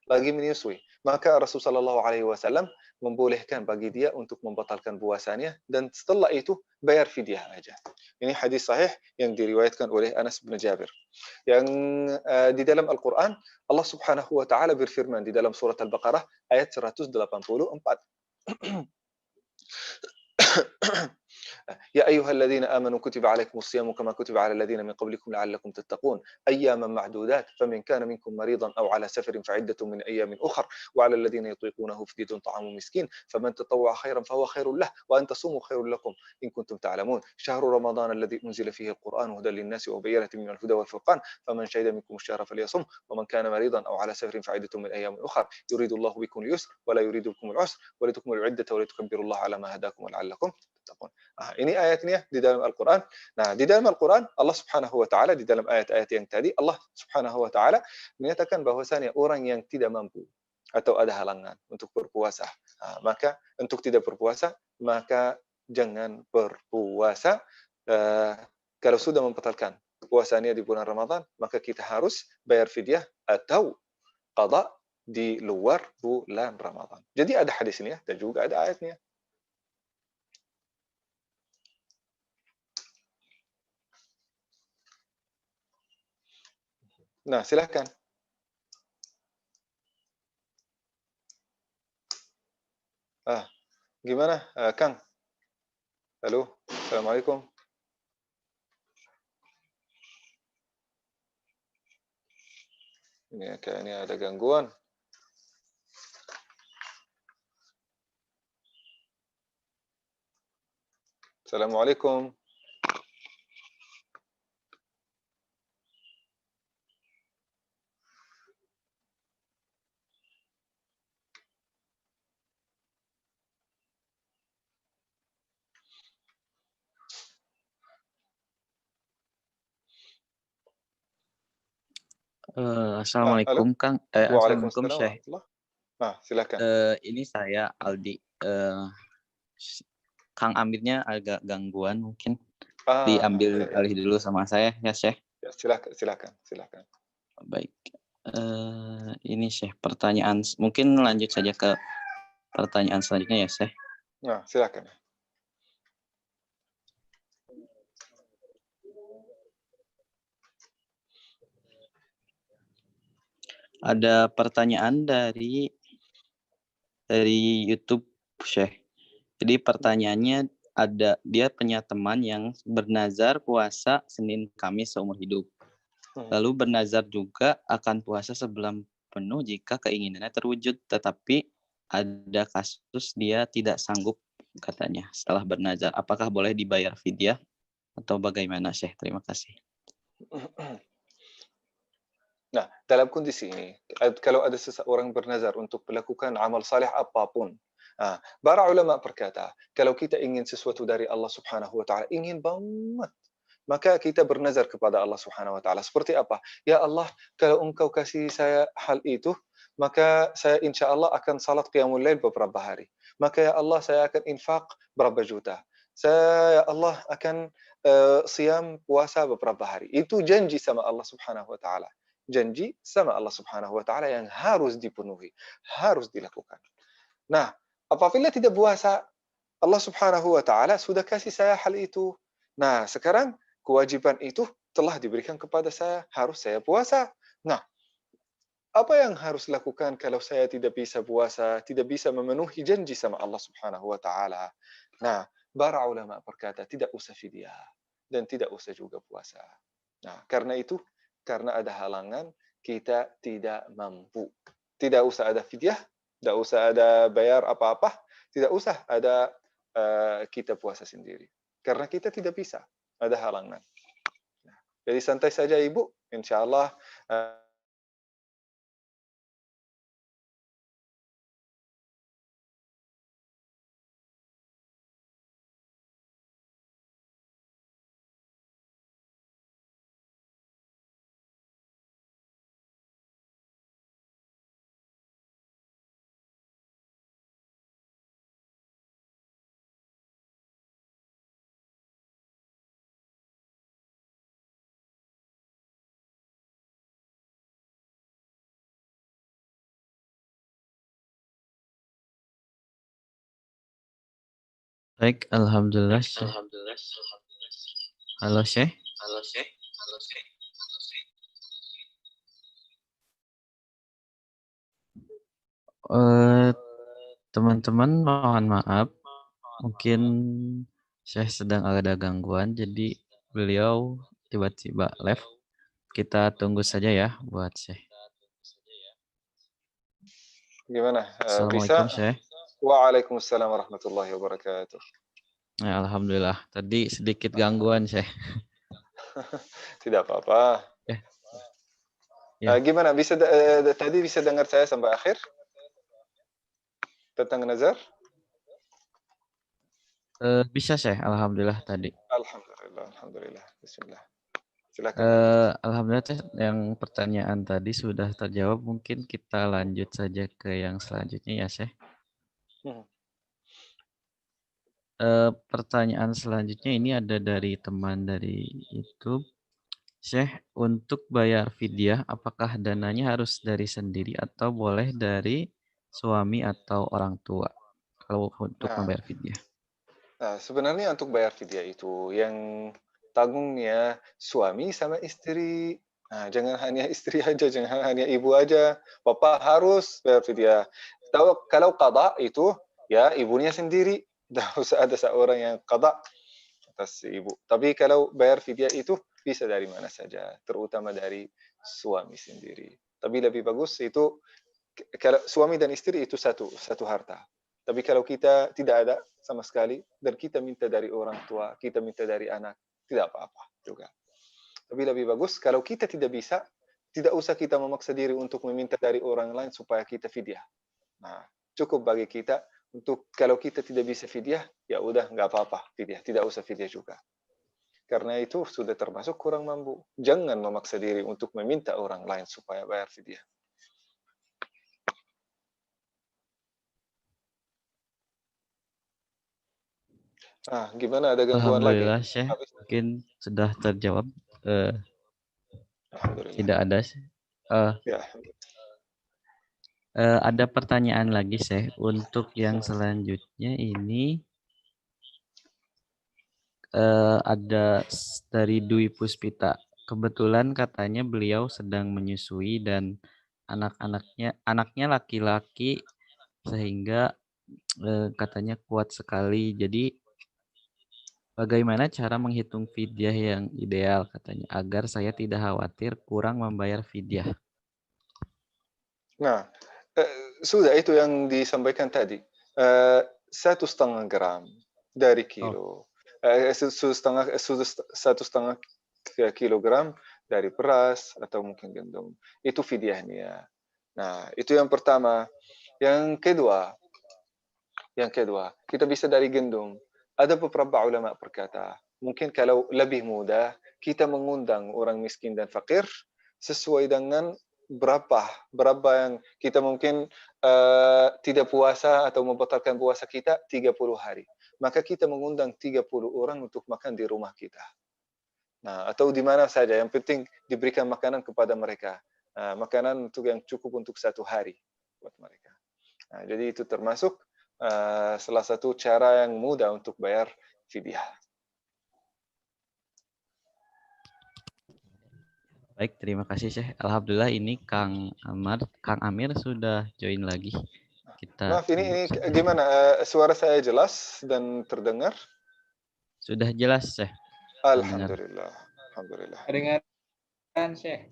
lagi menyusui. Maka Rasul Sallallahu Alaihi Wasallam membolehkan bagi dia untuk membatalkan puasanya dan setelah itu bayar fidyah aja. Ini hadis sahih yang diriwayatkan oleh Anas bin Jabir. Yang di dalam Al-Quran Allah Subhanahu wa taala berfirman di dalam surat Al-Baqarah ayat 184. يا أيها الذين آمنوا كتب عليكم الصيام كما كتب على الذين من قبلكم لعلكم تتقون أياما معدودات فمن كان منكم مريضا أو على سفر فعدة من أيام أخر وعلى الذين يطيقونه فدية طعام مسكين فمن تطوع خيرا فهو خير له وأن تصوموا خير لكم إن كنتم تعلمون شهر رمضان الذي أنزل فيه القرآن هدى للناس وبينات من الهدى والفرقان فمن شهد منكم الشهر فليصم ومن كان مريضا أو على سفر فعدة من أيام أخر يريد الله بكم اليسر ولا يريد بكم العسر ولتكملوا العدة ولتكبروا الله على ما هداكم ولعلكم تتقون. Ini ayatnya di dalam Al-Quran. Nah, di dalam Al-Quran Allah Subhanahu wa taala di dalam ayat-ayat yang tadi Allah Subhanahu wa taala menyatakan bahwasanya orang yang tidak mampu atau ada halangan untuk berpuasa, maka untuk tidak berpuasa maka jangan berpuasa. Kalau sudah membatalkan puasanya di bulan Ramadan, maka kita harus bayar fidyah atau qada di luar bulan Ramadan. Jadi ada hadis ini ya dan juga ada ayatnya. Nah, silakan. Gimana, Kang? Halo, Assalamualaikum. Ini kayaknya ada gangguan. Assalamualaikum. Halo. Assalamualaikum Kang. Assalamualaikum Waalaikumsalam Syekh. warahmatullah. Silakan. Ini saya Aldi. Kang Amirnya agak gangguan mungkin. Diambil Ya. alih dulu sama saya ya Syekh. Ya, silakan. Baik. Ini Syekh pertanyaan. Mungkin lanjut saja ke pertanyaan selanjutnya ya Syekh. Nah, silakan. Ada pertanyaan dari YouTube Syekh. Jadi pertanyaannya dia punya teman yang bernazar puasa Senin Kamis seumur hidup. Lalu bernazar juga akan puasa sebulan penuh jika keinginannya terwujud, tetapi ada kasus dia tidak sanggup katanya setelah bernazar. Apakah boleh dibayar fidyah atau bagaimana Syekh? Terima kasih. Nah, dalam kondisi ini, kalau ada seseorang bernazar untuk melakukan amal saleh apapun, para ulama berkata, kalau kita ingin sesuatu dari Allah Subhanahu wa taala, ingin banget, maka kita bernazar kepada Allah Subhanahu wa taala. Seperti apa? Ya Allah, kalau Engkau kasih saya hal itu, maka saya insya Allah akan salat qiyamul lail beberapa hari. Maka ya Allah, saya akan infak berapa juta. Saya ya Allah akan siam puasa beberapa hari. Itu janji sama Allah Subhanahu wa taala. Janji sama Allah Subhanahu wa taala yang harus dipenuhi, harus dilakukan. Nah, apabila tidak puasa, Allah Subhanahu wa taala sudah kasih saya hal itu. Nah, sekarang kewajiban itu telah diberikan kepada saya, harus saya puasa. Nah, apa yang harus lakukan kalau saya tidak bisa puasa, tidak bisa memenuhi janji sama Allah Subhanahu wa taala? Nah, para ulama berkata tidak usah fidyah dan tidak usah juga puasa. Nah, karena itu karena ada halangan, kita tidak mampu. Tidak usah ada fidyah, tidak usah ada bayar apa-apa, tidak usah ada kita puasa sendiri. Karena kita tidak bisa, ada halangan. Nah, jadi santai saja Ibu, insya Allah Baik, alhamdulillah Syekh. Halo Syekh. Eh, teman-teman mohon maaf, mungkin Syekh sedang ada gangguan, jadi beliau tiba-tiba live. Kita tunggu saja ya buat Syekh. Gimana? Assalamualaikum Bisa? Syekh. Waalaikumsalam warahmatullahi wabarakatuh. Ya, alhamdulillah. Tadi sedikit gangguan Syekh. Tidak apa-apa. Ya. Gimana? Tadi bisa dengar saya sampai akhir tentang nazar? Bisa Syekh, alhamdulillah tadi. Alhamdulillah. Bismillah. Silakan lanjut. Alhamdulillah Syekh, yang pertanyaan tadi sudah terjawab. Mungkin kita lanjut saja ke yang selanjutnya ya Syekh. Pertanyaan selanjutnya ini ada dari teman dari YouTube. Syekh, untuk bayar fidyah, apakah dananya harus dari sendiri atau boleh dari suami atau orang tua kalau untuk Nah, membayar fidyah? sebenarnya untuk bayar fidyah itu yang tanggungnya suami sama istri. Nah, jangan hanya istri aja, jangan hanya ibu aja. Papa harus bayar fidyah. Tahu kalau qada itu ya ibunya sendiri. Tidak usah ada seorang yang qada atas ibu. Tapi kalau bayar fidyah itu bisa dari mana saja, terutama dari suami sendiri. Tapi lebih bagus itu kalau suami dan istri itu satu harta. Tapi kalau kita tidak ada sama sekali dan kita minta dari orang tua, kita minta dari anak, tidak apa-apa juga. Tapi lebih bagus kalau kita tidak bisa, tidak usah kita memaksa diri untuk meminta dari orang lain supaya kita fidyah. Nah, cukup bagi kita untuk kalau kita tidak bisa fidyah, ya udah nggak apa-apa fidyah, tidak usah fidyah juga. Karena itu sudah termasuk kurang mampu. Jangan memaksa diri untuk meminta orang lain supaya bayar fidyah. Gimana, ada gangguan lagi? Alhamdulillah Syekh, mungkin sudah terjawab. Alhamdulillah. Tidak ada. Ya. Ada pertanyaan lagi Syekh. Untuk yang selanjutnya ini ada dari Dwi Puspita. Kebetulan katanya beliau sedang menyusui dan anaknya laki-laki sehingga katanya kuat sekali. Jadi bagaimana cara menghitung fidyah yang ideal katanya agar saya tidak khawatir kurang membayar fidyah? Nah, sudah itu yang disampaikan tadi. 1,5 gram dari kilo. 1,5 kilogram dari beras atau mungkin gandum. Itu fidyahnya. Nah, itu yang pertama. Yang kedua, kita bisa dari gandum. Ada beberapa ulama berkata, mungkin kalau lebih mudah, kita mengundang orang miskin dan fakir sesuai dengan berapa yang kita mungkin tidak puasa atau membatalkan puasa kita 30 hari. Maka kita mengundang 30 orang untuk makan di rumah kita. Nah, atau di mana saja, yang penting diberikan makanan kepada mereka. Makanan untuk yang cukup untuk 1 hari buat mereka. Nah, jadi itu termasuk salah satu cara yang mudah untuk bayar fidyah. Baik, terima kasih Syekh. Alhamdulillah ini Kang Amir sudah join lagi. Kita Maaf, ini tunggu. gimana? Suara saya jelas dan terdengar? Sudah jelas Syekh. Alhamdulillah. Alhamdulillah. Kedengaran Syekh.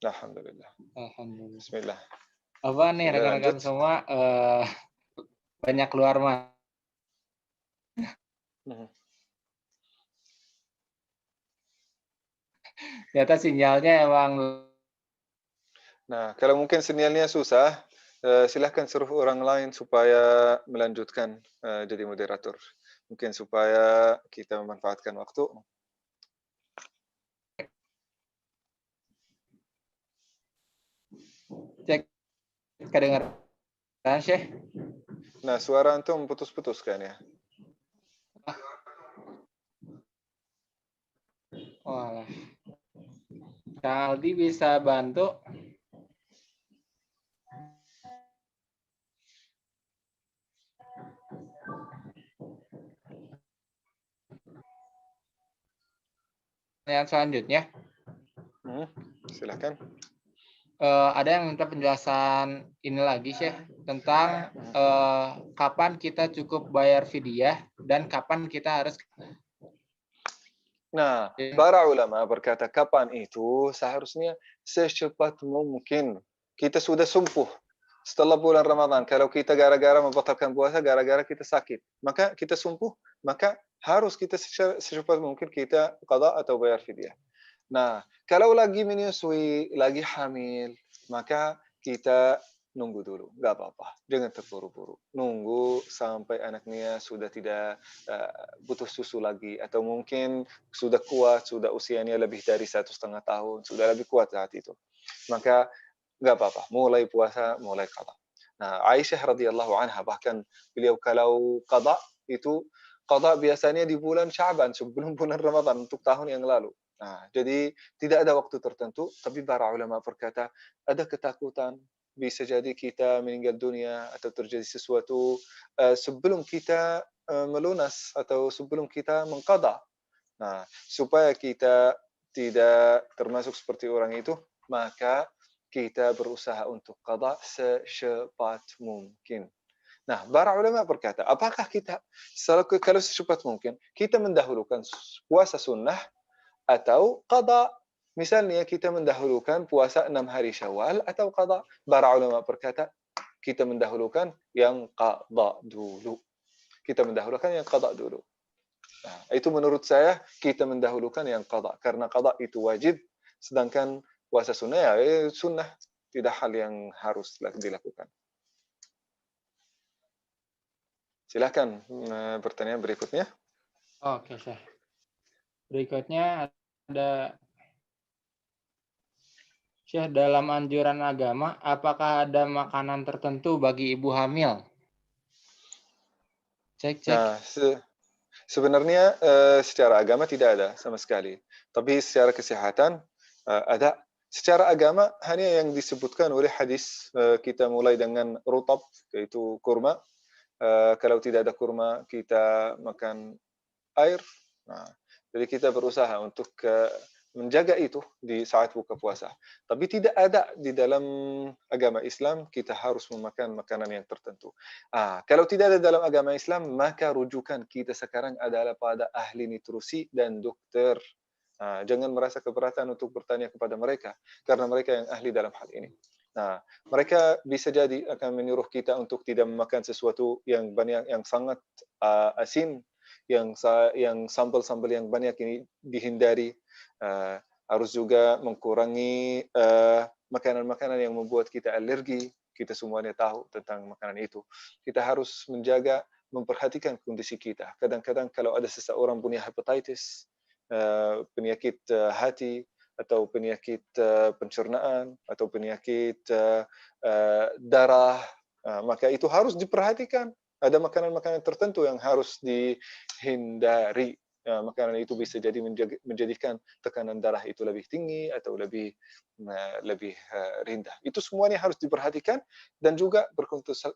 Alhamdulillah. Alhamdulillah. Bismillah. Apa nih rekan-rekan semua banyak keluar mas. Ternyata sinyalnya emang. Nah, kalau mungkin sinyalnya susah, silahkan suruh orang lain supaya melanjutkan jadi moderator. Mungkin supaya kita memanfaatkan waktu. Cek kedengaran Syekh. Nah, suara antum putus-putus kan ya? Wah. Kang Aldi bisa bantu? pertanyaan selanjutnya. Silakan. Ada yang minta penjelasan ini lagi, Syekh, tentang kapan kita cukup bayar fidyah dan kapan kita harus. Nah, para ulama berkata kapan itu seharusnya secepat mungkin. Kita sudah sumpuh setelah bulan Ramadan. Kalau kita gara-gara membatalkan puasa, gara-gara kita sakit, maka kita sumpuh, maka harus kita secepat mungkin kita qada atau bayar fidyah. Nah, kalau lagi menyusui, lagi hamil, maka kita nunggu dulu, nggak apa-apa, jangan terburu-buru. Nunggu sampai anaknya sudah tidak butuh susu lagi, atau mungkin sudah kuat, sudah usianya lebih dari 1,5 tahun, sudah lebih kuat saat itu. Maka nggak apa-apa, mulai puasa, mulai qada. Nah, Aisyah radhiyallahu anha bahkan beliau kalau qada itu qada biasanya di bulan Sya'ban sebelum bulan Ramadan untuk tahun yang lalu. Nah, jadi tidak ada waktu tertentu, tapi para ulama berkata ada ketakutan bisa jadi kita meninggal dunia atau terjadi sesuatu sebelum kita melunas atau sebelum kita mengqada. Nah, supaya kita tidak termasuk seperti orang itu, maka kita berusaha untuk qada secepat mungkin. Nah, para ulama berkata, apakah kita kalau secepat mungkin kita mendahulukan puasa sunnah atau qada? Misalnya kita mendahulukan puasa 6 hari Syawal atau qada? Para ulama berkata, kita mendahulukan yang qada dulu. Kita mendahulukan yang qada dulu. Nah, itu menurut saya kita mendahulukan yang qada karena qada itu wajib, sedangkan puasa sunnah ya sunnah, tidak hal yang harus dilakukan. Silakan pertanyaan berikutnya. Oke, Syekh. Berikutnya ada, Syekh, dalam anjuran agama, apakah ada makanan tertentu bagi ibu hamil? Cek. Nah, sebenarnya secara agama tidak ada sama sekali. Tapi secara kesehatan ada. Secara agama hanya yang disebutkan oleh hadis, kita mulai dengan rutab, yaitu kurma. Kalau tidak ada kurma, kita makan air. Nah, jadi kita berusaha untuk menjaga itu di saat buka puasa. Tapi tidak ada di dalam agama Islam kita harus memakan makanan yang tertentu. Kalau tidak ada dalam agama Islam, maka rujukan kita sekarang adalah pada ahli nutrisi dan dokter. Jangan merasa keberatan untuk bertanya kepada mereka, karena mereka yang ahli dalam hal ini. Nah, mereka bisa jadi akan menyuruh kita untuk tidak memakan sesuatu yang banyak, yang sangat asin, yang sambal-sambal yang banyak ini dihindari. Harus juga mengurangi makanan-makanan yang membuat kita alergi. Kita semuanya tahu tentang makanan itu. Kita harus menjaga, memperhatikan kondisi kita. Kadang-kadang kalau ada seseorang punya hepatitis, penyakit hati, atau penyakit pencernaan, atau penyakit darah, maka itu harus diperhatikan. Ada makanan-makanan tertentu yang harus dihindari. Makanan itu bisa jadi menjadikan tekanan darah itu lebih tinggi atau lebih rendah. Itu semuanya harus diperhatikan dan juga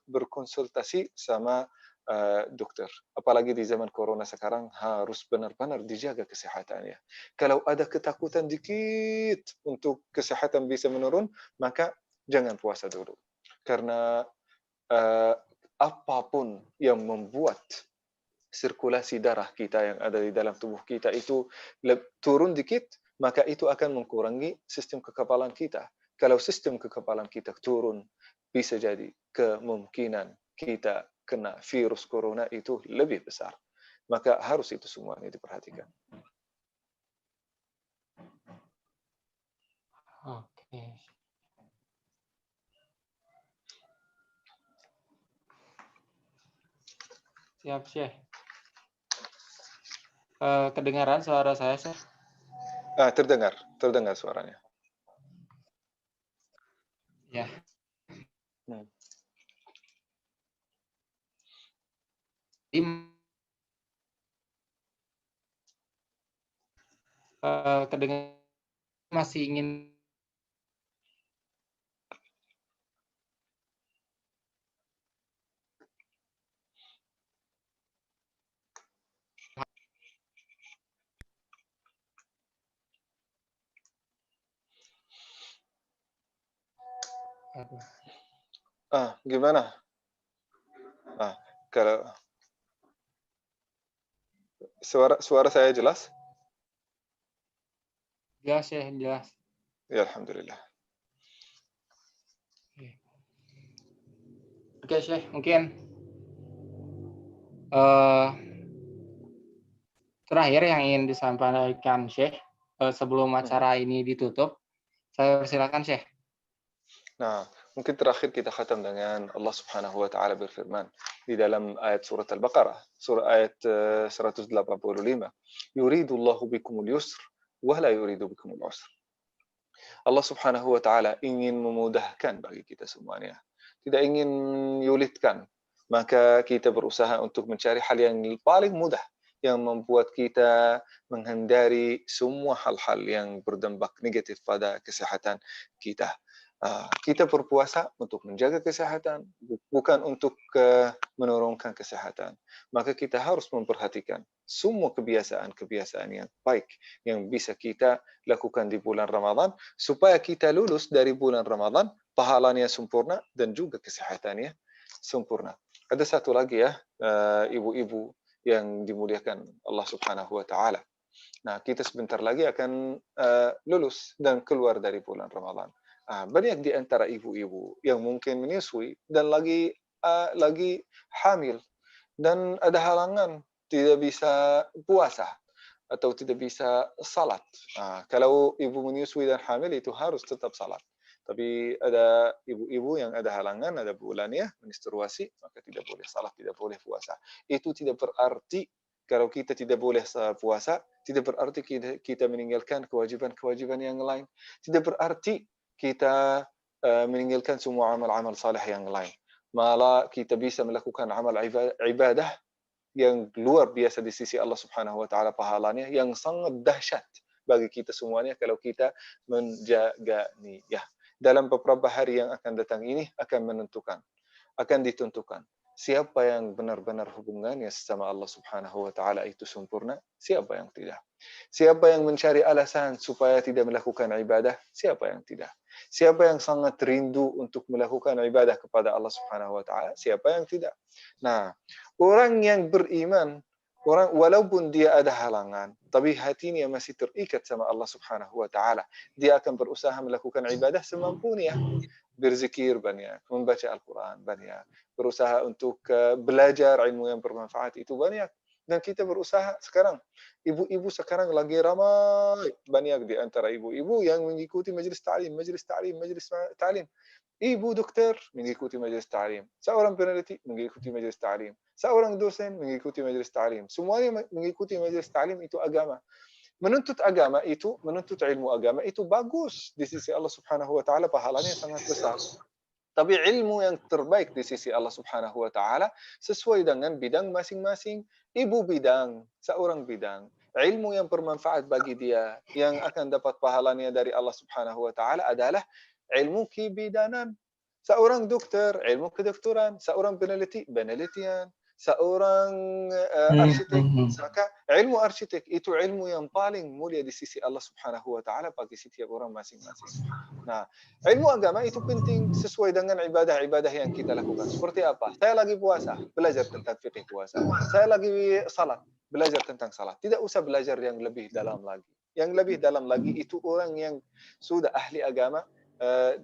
berkonsultasi sama dokter. Apalagi di zaman corona sekarang harus benar-benar dijaga kesehatannya. Kalau ada ketakutan dikit untuk kesehatan bisa menurun, maka jangan puasa dulu. Karena apapun yang membuat sirkulasi darah kita yang ada di dalam tubuh kita itu turun dikit, maka itu akan mengurangi sistem kekebalan kita. Kalau sistem kekebalan kita turun, bisa jadi kemungkinan kita kena virus corona itu lebih besar. Maka harus itu semuanya diperhatikan. Oke. Siap, Syekh. Kedengaran suara saya, Syekh? Terdengar suaranya. Ya. Kedengaran masih ingin Gimana? Kalau suara saya jelas? Jelas ya, jelas. Ya, alhamdulillah. Oke, Syekh, mungkin terakhir yang ingin disampaikan Syekh sebelum acara ini ditutup, saya persilakan Syekh. Nah, mungkin terakhir kita khatam dengan Allah Subhanahu wa taala berfirman di dalam ayat surat Al-Baqarah, surah ayat 185. Yuridullahu bikumul yusr wa la yuridu bikumul usr. Allah Subhanahu wa taala ingin memudahkan bagi kita semuanya. Tidak ingin menyulitkan. Maka kita berusaha untuk mencari hal yang paling mudah yang membuat kita menghindari semua hal-hal yang berdampak negatif pada kesehatan kita. Kita berpuasa untuk menjaga kesehatan, bukan untuk menurunkan kesehatan. Maka kita harus memperhatikan semua kebiasaan-kebiasaan yang baik yang bisa kita lakukan di bulan Ramadan, supaya kita lulus dari bulan Ramadan, pahalanya sempurna dan juga kesehatannya sempurna. Ada satu lagi ya, ibu-ibu yang dimuliakan Allah Subhanahu wa taala. Nah, kita sebentar lagi akan lulus dan keluar dari bulan Ramadan. Banyak di antara ibu-ibu yang mungkin menyusui dan lagi hamil dan ada halangan, tidak bisa puasa atau tidak bisa salat. Kalau ibu menyusui dan hamil itu harus tetap salat. Tapi ada ibu-ibu yang ada halangan, ada bulannya, menstruasi, maka tidak boleh salat, tidak boleh puasa. Itu tidak berarti kalau kita tidak boleh puasa, tidak berarti kita meninggalkan kewajiban-kewajiban yang lain. Tidak berarti kita meninggalkan semua amal-amal saleh yang lain. Malah kita bisa melakukan amal ibadah yang luar biasa di sisi Allah Subhanahu wa taala, pahalanya yang sangat dahsyat bagi kita semuanya kalau kita menjaga niyah. Dalam beberapa hari yang akan datang ini akan ditentukan siapa yang benar-benar hubungannya sama Allah Subhanahu wa taala itu sempurna, siapa yang tidak. Siapa yang mencari alasan supaya tidak melakukan ibadah, siapa yang tidak. Siapa yang sangat rindu untuk melakukan ibadah kepada Allah Subhanahu wa taala, siapa yang tidak. Nah, orang yang beriman, walaupun dia ada halangan, tapi hatinya masih terikat sama Allah Subhanahu wa taala, dia akan berusaha melakukan ibadah semampunya. Berzikir banyak, membaca Al-Quran banyak, berusaha untuk belajar ilmu yang bermanfaat itu banyak. Dan kita berusaha sekarang, ibu-ibu sekarang lagi ramai, banyak di antara ibu-ibu yang mengikuti majelis ta'lim. Ibu dokter mengikuti majelis ta'lim, seorang peneliti mengikuti majelis ta'lim, seorang dosen mengikuti majelis ta'lim. Semuanya mengikuti majelis ta'lim, itu agama. Menuntut ilmu agama itu bagus di sisi Allah Subhanahu wa taala, pahalanya sangat besar. Tapi ilmu yang terbaik di sisi Allah Subhanahu wa taala sesuai dengan bidang masing-masing. Ibu bidang, seorang bidang, ilmu yang bermanfaat bagi dia yang akan dapat pahalanya dari Allah Subhanahu wa taala adalah ilmu kebidanan. Seorang dokter, ilmu kedokteran, seorang peneliti, penelitian, seorang arsitek, maka ilmu arsitek itu ilmu yang paling mulia di sisi Allah Subhanahu wa taala bagi setiap orang masing-masing. Nah, ilmu agama itu penting sesuai dengan ibadah-ibadah yang kita lakukan. Seperti apa? Saya lagi puasa, belajar tentang fikih puasa. Saya lagi salat, belajar tentang salat. Tidak usah belajar yang lebih dalam lagi. Yang lebih dalam lagi itu orang yang sudah ahli agama,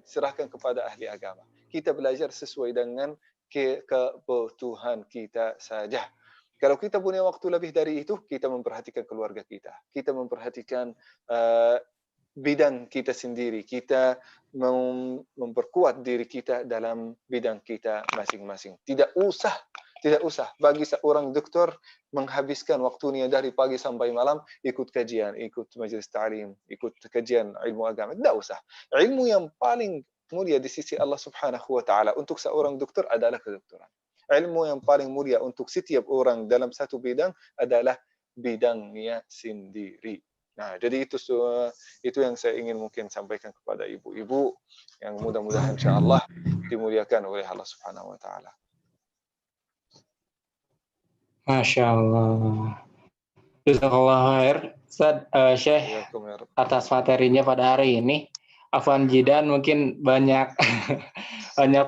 serahkan kepada ahli agama. Kita belajar sesuai dengan kebutuhan kita saja. Kalau kita punya waktu lebih dari itu, kita memperhatikan keluarga kita. Kita memperhatikan bidang kita sendiri. Kita memperkuat diri kita dalam bidang kita masing-masing. Tidak usah bagi seorang dokter menghabiskan waktunya dari pagi sampai malam ikut kajian, ikut majelis ta'lim, ikut kajian ilmu agama. Tidak usah. Ilmu yang paling mulia di sisi Allah Subhanahu wa taala untuk seorang dokter adalah kedokteran. Ilmu yang paling mulia untuk setiap orang dalam satu bidang adalah bidangnya sendiri. Nah, jadi itu yang saya ingin mungkin sampaikan kepada ibu-ibu yang mudah-mudahan insyaallah dimuliakan oleh Allah Subhanahu wa taala. Masya Allah. Jazakallah khair, Ustaz Syekh, atas materinya pada hari ini. Afwan Jidan mungkin banyak banyak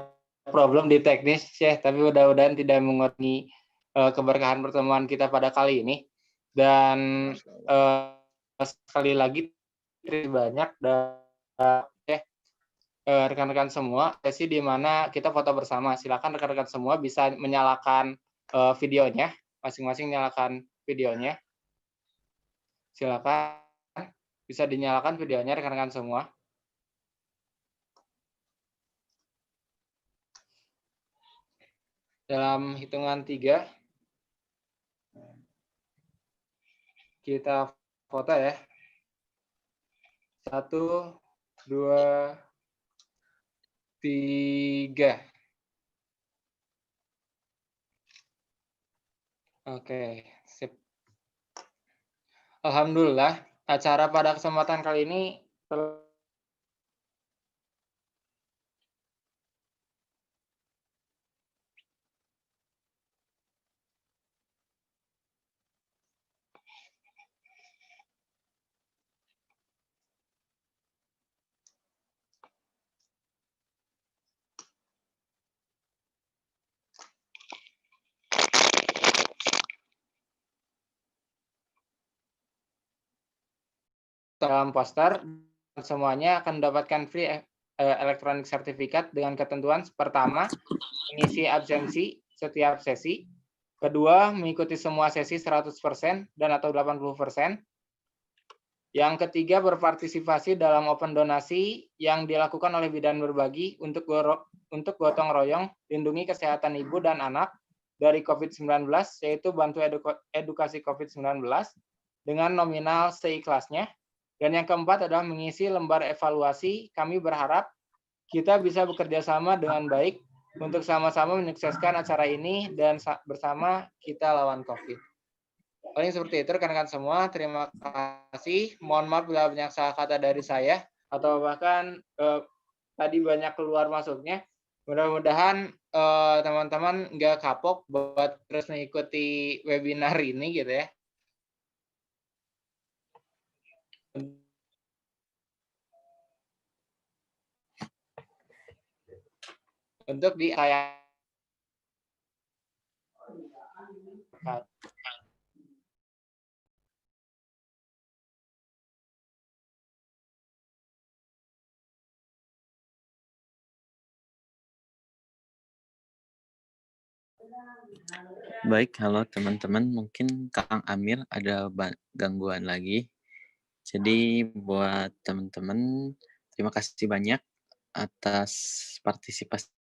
problem di teknis Syekh, tapi mudah-mudahan tidak mengurangi keberkahan pertemuan kita pada kali ini. Dan sekali lagi terima banyak dan rekan-rekan semua, sesi di mana kita foto bersama. Silakan rekan-rekan semua bisa menyalakan videonya, masing-masing nyalakan videonya. Silakan bisa dinyalakan videonya rekan-rekan semua. Dalam hitungan 3, kita foto ya. 1, 2, 3. Oke, sip. Alhamdulillah, acara pada kesempatan kali ini dalam poster, semuanya akan mendapatkan free electronic certificate dengan ketentuan pertama, mengisi absensi setiap sesi, kedua, mengikuti semua sesi 100% dan atau 80%, yang ketiga, berpartisipasi dalam open donasi yang dilakukan oleh Bidan Berbagi untuk gotong royong lindungi kesehatan ibu dan anak dari COVID-19, yaitu bantu edukasi COVID-19 dengan nominal seikhlasnya. Dan yang keempat adalah mengisi lembar evaluasi. Kami berharap kita bisa bekerja sama dengan baik untuk sama-sama menyukseskan acara ini dan bersama kita lawan COVID. Paling seperti itu rekan-rekan semua. Terima kasih. Mohon maaf bila banyak salah kata dari saya atau bahkan tadi banyak keluar masuknya. Mudah-mudahan teman-teman nggak kapok buat terus mengikuti webinar ini gitu ya. Untuk di saya Baik, halo teman-teman. Mungkin Kang Amir ada gangguan lagi. Jadi buat teman-teman, terima kasih banyak atas partisipasinya.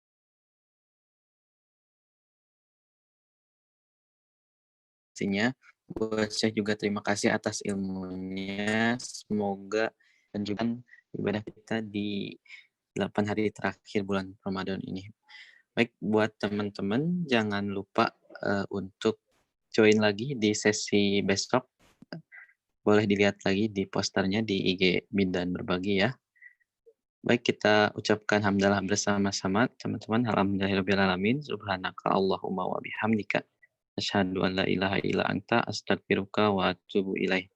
Buat saya juga terima kasih atas ilmunya. Semoga dan juga ibadah kita di 8 hari terakhir bulan Ramadan ini. Baik, buat teman-teman jangan lupa untuk join lagi di sesi besok. Boleh dilihat lagi di posternya di IG Bidan Berbagi ya. Baik, kita ucapkan hamdalah bersama-sama teman-teman. Alhamdulillahirrahmanirrahim. Subhanaka Allahumma wa bihamdika. Asyhadu an la ilaha illa anta astaghfiruka wa atubu ilaih.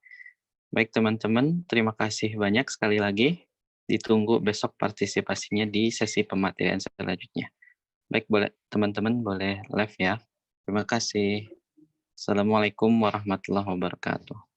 Baik teman-teman, terima kasih banyak sekali lagi. Ditunggu besok partisipasinya di sesi pematerian selanjutnya. Baik, boleh teman-teman boleh live ya. Terima kasih. Assalamualaikum warahmatullahi wabarakatuh.